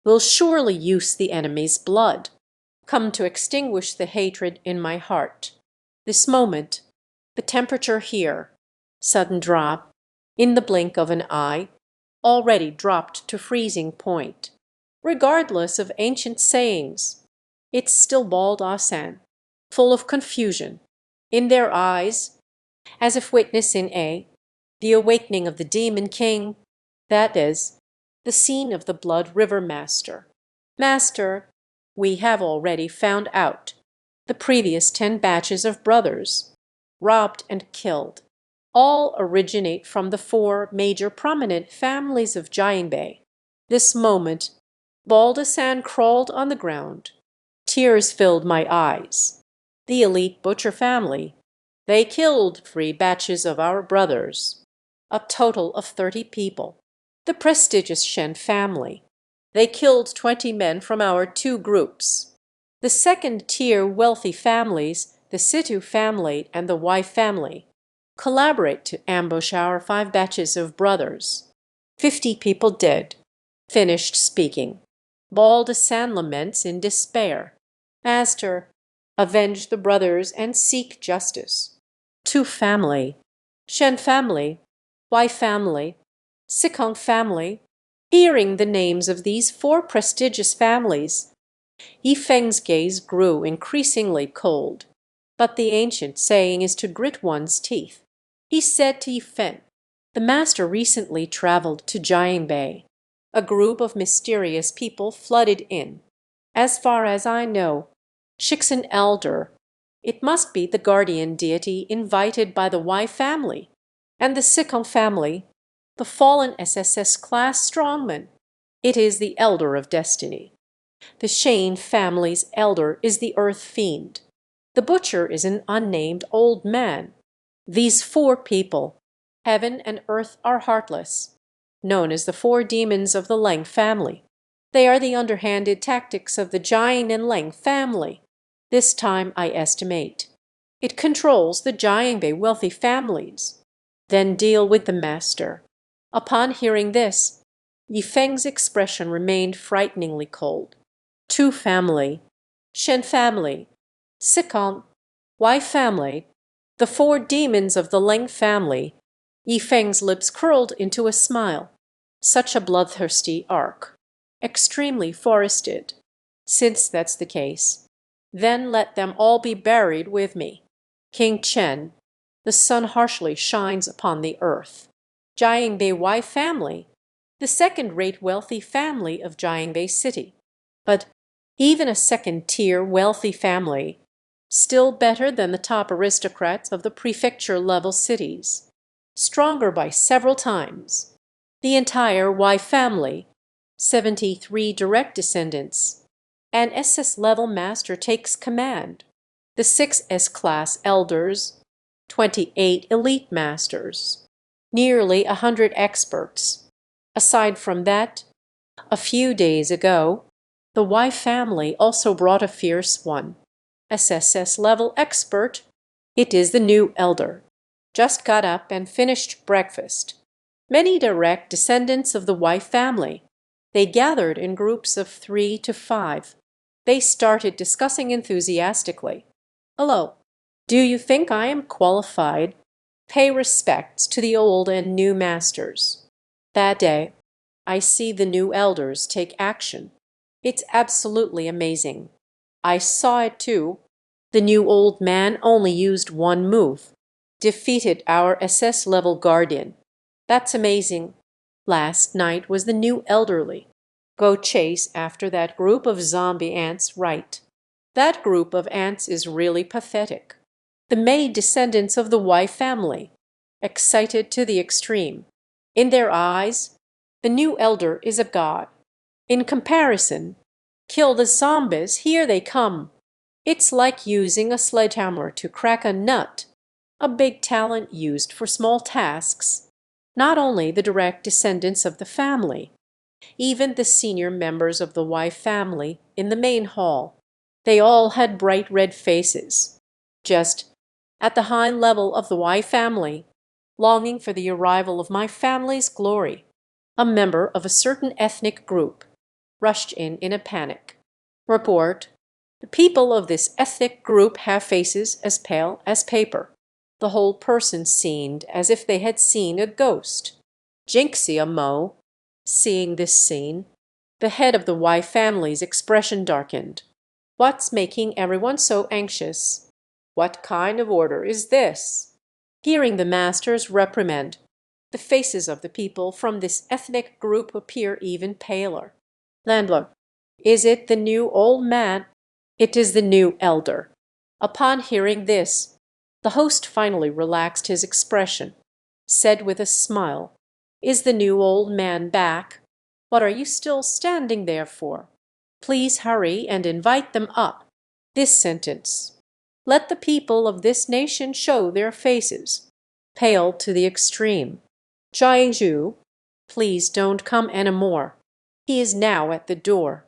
Will surely use the enemy's blood. Come to extinguish the hatred in my heart. This moment, the temperature here, sudden drop, in the blink of an eye, already dropped to freezing point. Regardless of ancient sayings, it's still bald Asan, full of confusion. In their eyes, as if witnessing the awakening of the demon king, that is, the scene of the blood river master. Master, we have already found out. The previous 10 batches of brothers, robbed and killed, all originate from the 4 major prominent families of Jiangbei. This moment, Baldasan crawled on the ground. Tears filled my eyes. The elite butcher family. They killed 3 batches of our brothers. a total of 30 people. The prestigious Shen family. They killed 20 men from our two groups. The second-tier wealthy families, the Situ family and the Wei family, collaborate to ambush our 5 batches of brothers. 50 people dead. Finished speaking. Baldesan laments in despair. Master, avenge the brothers and seek justice. Tu family, Shen family, Wei family, Sikong family. Hearing the names of these 4 prestigious families, Yifeng's gaze grew increasingly cold. But the ancient saying is to grit one's teeth. He said to Yifeng, "The master recently traveled to Jiangbei. A group of mysterious people flooded in. As far as I know, Shixan elder. It must be the guardian deity invited by the Wei family and the Sikong family, the fallen SSS class strongman. It is the elder of destiny. The Shane family's elder is the earth fiend. The butcher is an unnamed old man. These 4 people, heaven and earth are heartless, known as the 4 demons of the Leng family. They are the underhanded tactics of the Jian and Leng family. This time, I estimate, it controls the Jiangbei wealthy families. Then deal with the master." Upon hearing this, Yifeng's expression remained frighteningly cold. Tu family, Shen family, Sikong, Wei family, the 4 demons of the Leng family. Yifeng's lips curled into a smile. Such a bloodthirsty arc. Extremely forested. Since that's the case, then let them all be buried with me. King Chen, the sun harshly shines upon the earth. Jiangbei Wei family, the second-rate wealthy family of Jiangbei City. But even a second-tier wealthy family, still better than the top aristocrats of the prefecture-level cities. Stronger by several times. The entire Wei family, 73 direct descendants. An SS-level master takes command. The 6 S-class elders, 28 elite masters. Nearly 100 experts. Aside from that, a few days ago, the Wei family also brought a fierce one. SSS-level expert. It is the new elder. Just got up and finished breakfast. Many direct descendants of the Wei family. They gathered in groups of 3 to 5. They started discussing enthusiastically. "Hello. Do you think I am qualified? Pay respects to the old and new masters." That day, I see the new elders take action. It's absolutely amazing. I saw it too. The new old man only used one move. Defeated our SS-level guardian. That's amazing. Last night was the new elderly. Go chase after that group of zombie ants, right. That group of ants is really pathetic. The Mei descendants of the Wei family. Excited to the extreme. In their eyes, the new elder is a god. In comparison, kill the zombies, here they come. It's like using a sledgehammer to crack a nut. A big talent used for small tasks. Not only the direct descendants of the family, even the senior members of the Wei family in the main hall. They all had bright red faces. Just at the high level of the Wei family, longing for the arrival of my family's glory. A member of a certain ethnic group rushed in a panic. Report: the people of this ethnic group have faces as pale as paper. The whole person seemed as if they had seen a ghost. Jinxia Mo, seeing this scene, the head of the Wei family's expression darkened. What's making everyone so anxious? What kind of order is this? Hearing the master's reprimand, the faces of the people from this ethnic group appear even paler. Landlord: is it the new old man? It is the new elder. Upon hearing this, the host finally relaxed his expression, said with a smile, "Is the new old man back? What are you still standing there for? Please hurry and invite them up." This sentence. Let the people of this nation show their faces, pale to the extreme. Jiaizhu, please don't come any more. He is now at the door.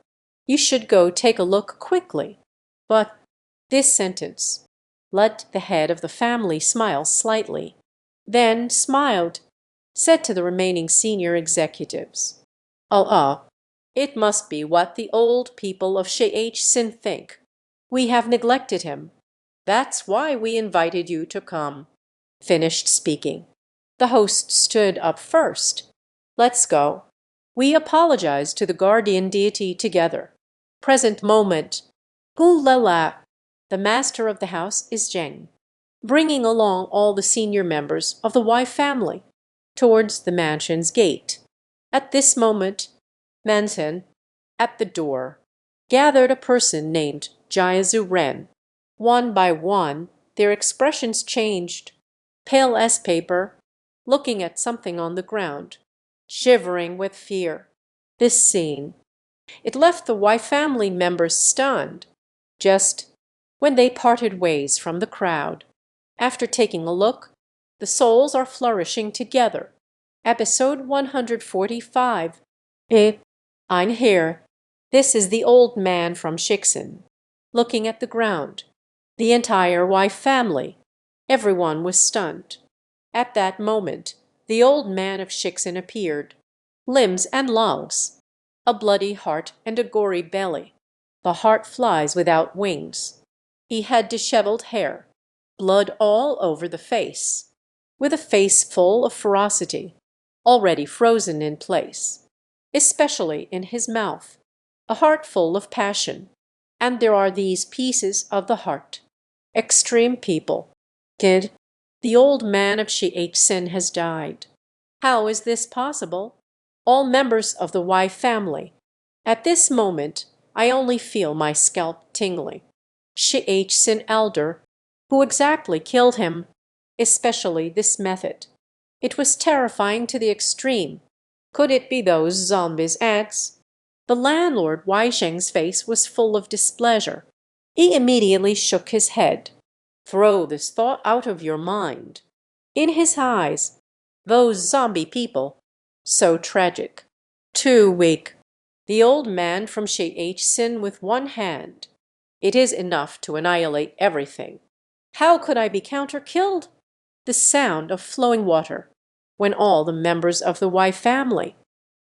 You should go take a look quickly. But this sentence let the head of the family smile slightly, then smiled, said to the remaining senior executives, "Oh, it must be what the old people of Sin think. We have neglected him. That's why we invited you to come." Finished speaking, the host stood up first. "Let's go. We apologize to the guardian deity together. Present moment. Gulala, the master of the house is Zheng, bringing along all the senior members of the Y family towards the mansion's gate. At this moment, Manson, at the door, gathered a person named Jiazu Ren. One by one, their expressions changed, pale as paper, looking at something on the ground, shivering with fear. This scene, it left the Y family members stunned, just when they parted ways from the crowd. After taking a look, the souls are flourishing together. Episode 145. Ein here. This is the old man from Shixin, looking at the ground. The entire Y family. Everyone was stunned. At that moment, the old man of Shixin appeared. Limbs and lungs. A bloody heart and a gory belly. The heart flies without wings. He had disheveled hair, blood all over the face, with a face full of ferocity, already frozen in place, especially in his mouth, a heart full of passion. And there are these pieces of the heart. Extreme people. Kid, the old man of Sin has died. How is this possible? All members of the Y family. At this moment, I only feel my scalp tingling. Sin elder, who exactly killed him, especially this method. It was terrifying to the extreme. Could it be those zombies' ants? The landlord Wai Sheng's face was full of displeasure. He immediately shook his head. Throw this thought out of your mind. In his eyes, those zombie people, so tragic, too weak. The old man from Sin with one hand. It is enough to annihilate everything. How could I be counter-killed? The sound of flowing water, when all the members of the Y family,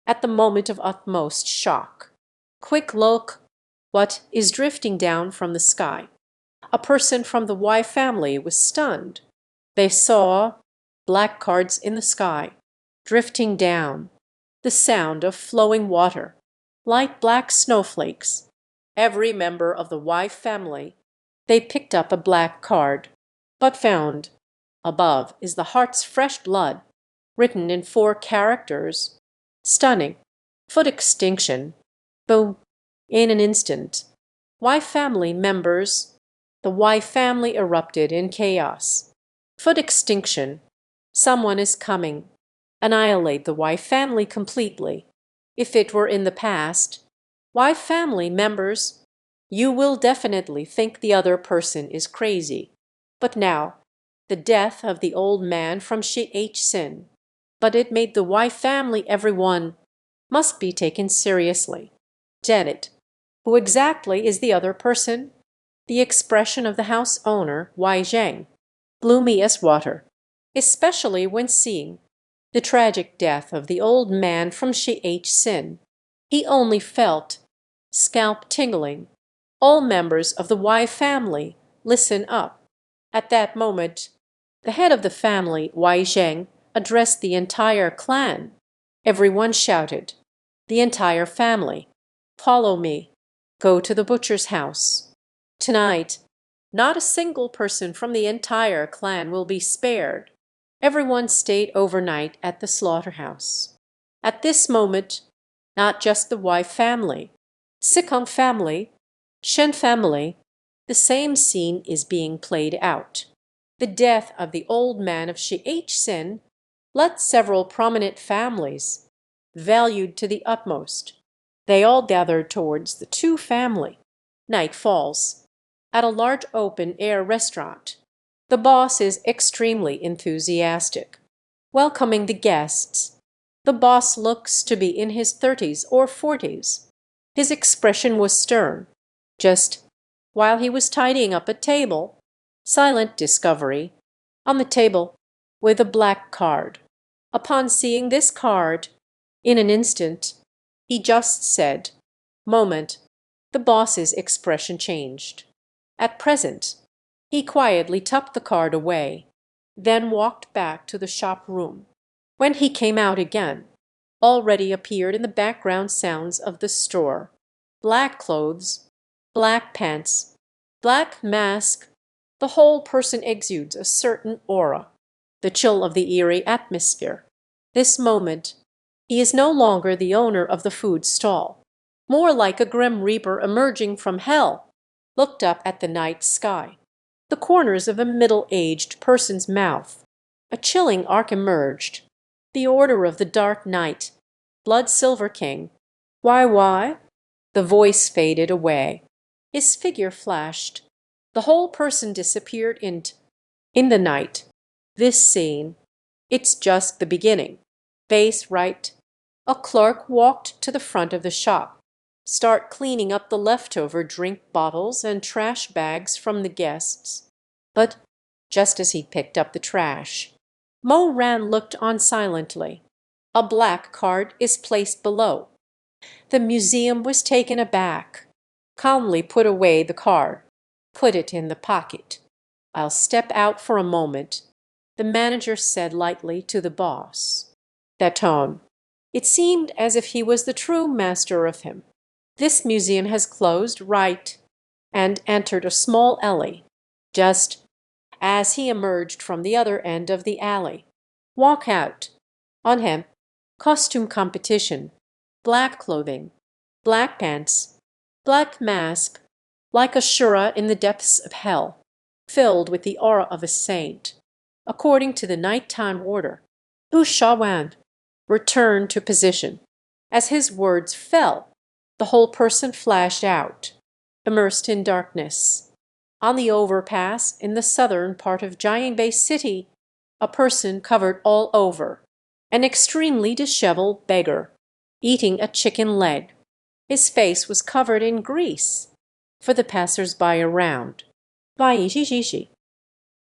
at the moment of utmost shock. Quick look, what is drifting down from the sky? A person from the Y family was stunned. They saw black cards in the sky, drifting down, the sound of flowing water, light black snowflakes. Every member of the Y family, they picked up a black card, but found above is the heart's fresh blood, written in 4 characters. Stunning. Foot extinction. Boom. In an instant. Y family members. The Y family erupted in chaos. Foot extinction. Someone is coming. Annihilate the Y family completely. If it were in the past, Y family members, you will definitely think the other person is crazy. But now, the death of the old man from Sin. But it made the Y family everyone must be taken seriously. Janet, who exactly is the other person? The expression of the house owner, Wai Zheng, gloomy as water, especially when seeing the tragic death of the old man from Sin. He only felt scalp tingling. All members of the Y family listen up. At that moment, the head of the family, Wai Zheng, addressed the entire clan. Everyone shouted. The entire family. Follow me. Go to the butcher's house. Tonight, not a single person from the entire clan will be spared. Everyone stayed overnight at the slaughterhouse. At this moment, not just the Y family, Sikong family, Shen family, the same scene is being played out. The death of the old man of Sin let several prominent families, valued to the utmost. They all gathered towards the two family. Night falls. At a large open-air restaurant. The boss is extremely enthusiastic. welcoming the guests. The boss looks to be in his 30s or 40s. His expression was stern. Just while he was tidying up a table, silent discovery, on the table with a black card. Upon seeing this card, in an instant, he just said, moment, the boss's expression changed. At present, he quietly tucked the card away, then walked back to the shop room. When he came out again, already appeared in the background sounds of the store. Black clothes, black pants, black mask, the whole person exudes a certain aura, the chill of the eerie atmosphere. This moment, he is no longer the owner of the food stall, more like a grim reaper emerging from hell, looked up at the night sky. The corners of a middle-aged person's mouth, a chilling arc emerged. The order of the dark night, blood silver king. Why? The voice faded away. His figure flashed. The whole person disappeared in the night. This scene, it's just the beginning. Face right. A clerk walked to the front of the shop. Start cleaning up the leftover drink bottles and trash bags from the guests. But just as he picked up the trash, Mo Ran looked on silently. A black card is placed below. The museum was taken aback. Calmly put away the card. Put it in the pocket. I'll step out for a moment, the manager said lightly to the boss. That tone. It seemed as if he was the true master of him. This museum has closed right, and entered a small alley. Just as he emerged from the other end of the alley. Walk out. On him, costume competition, black clothing, black pants, black mask, like a shura in the depths of hell, filled with the aura of a saint. According to the nighttime order, Bu Shawan returned to position. As his words fell, the whole person flashed out, immersed in darkness. On the overpass in the southern part of Bay City, a person covered all over, an extremely disheveled beggar, eating a chicken leg. His face was covered in grease. For the passers-by around. Vai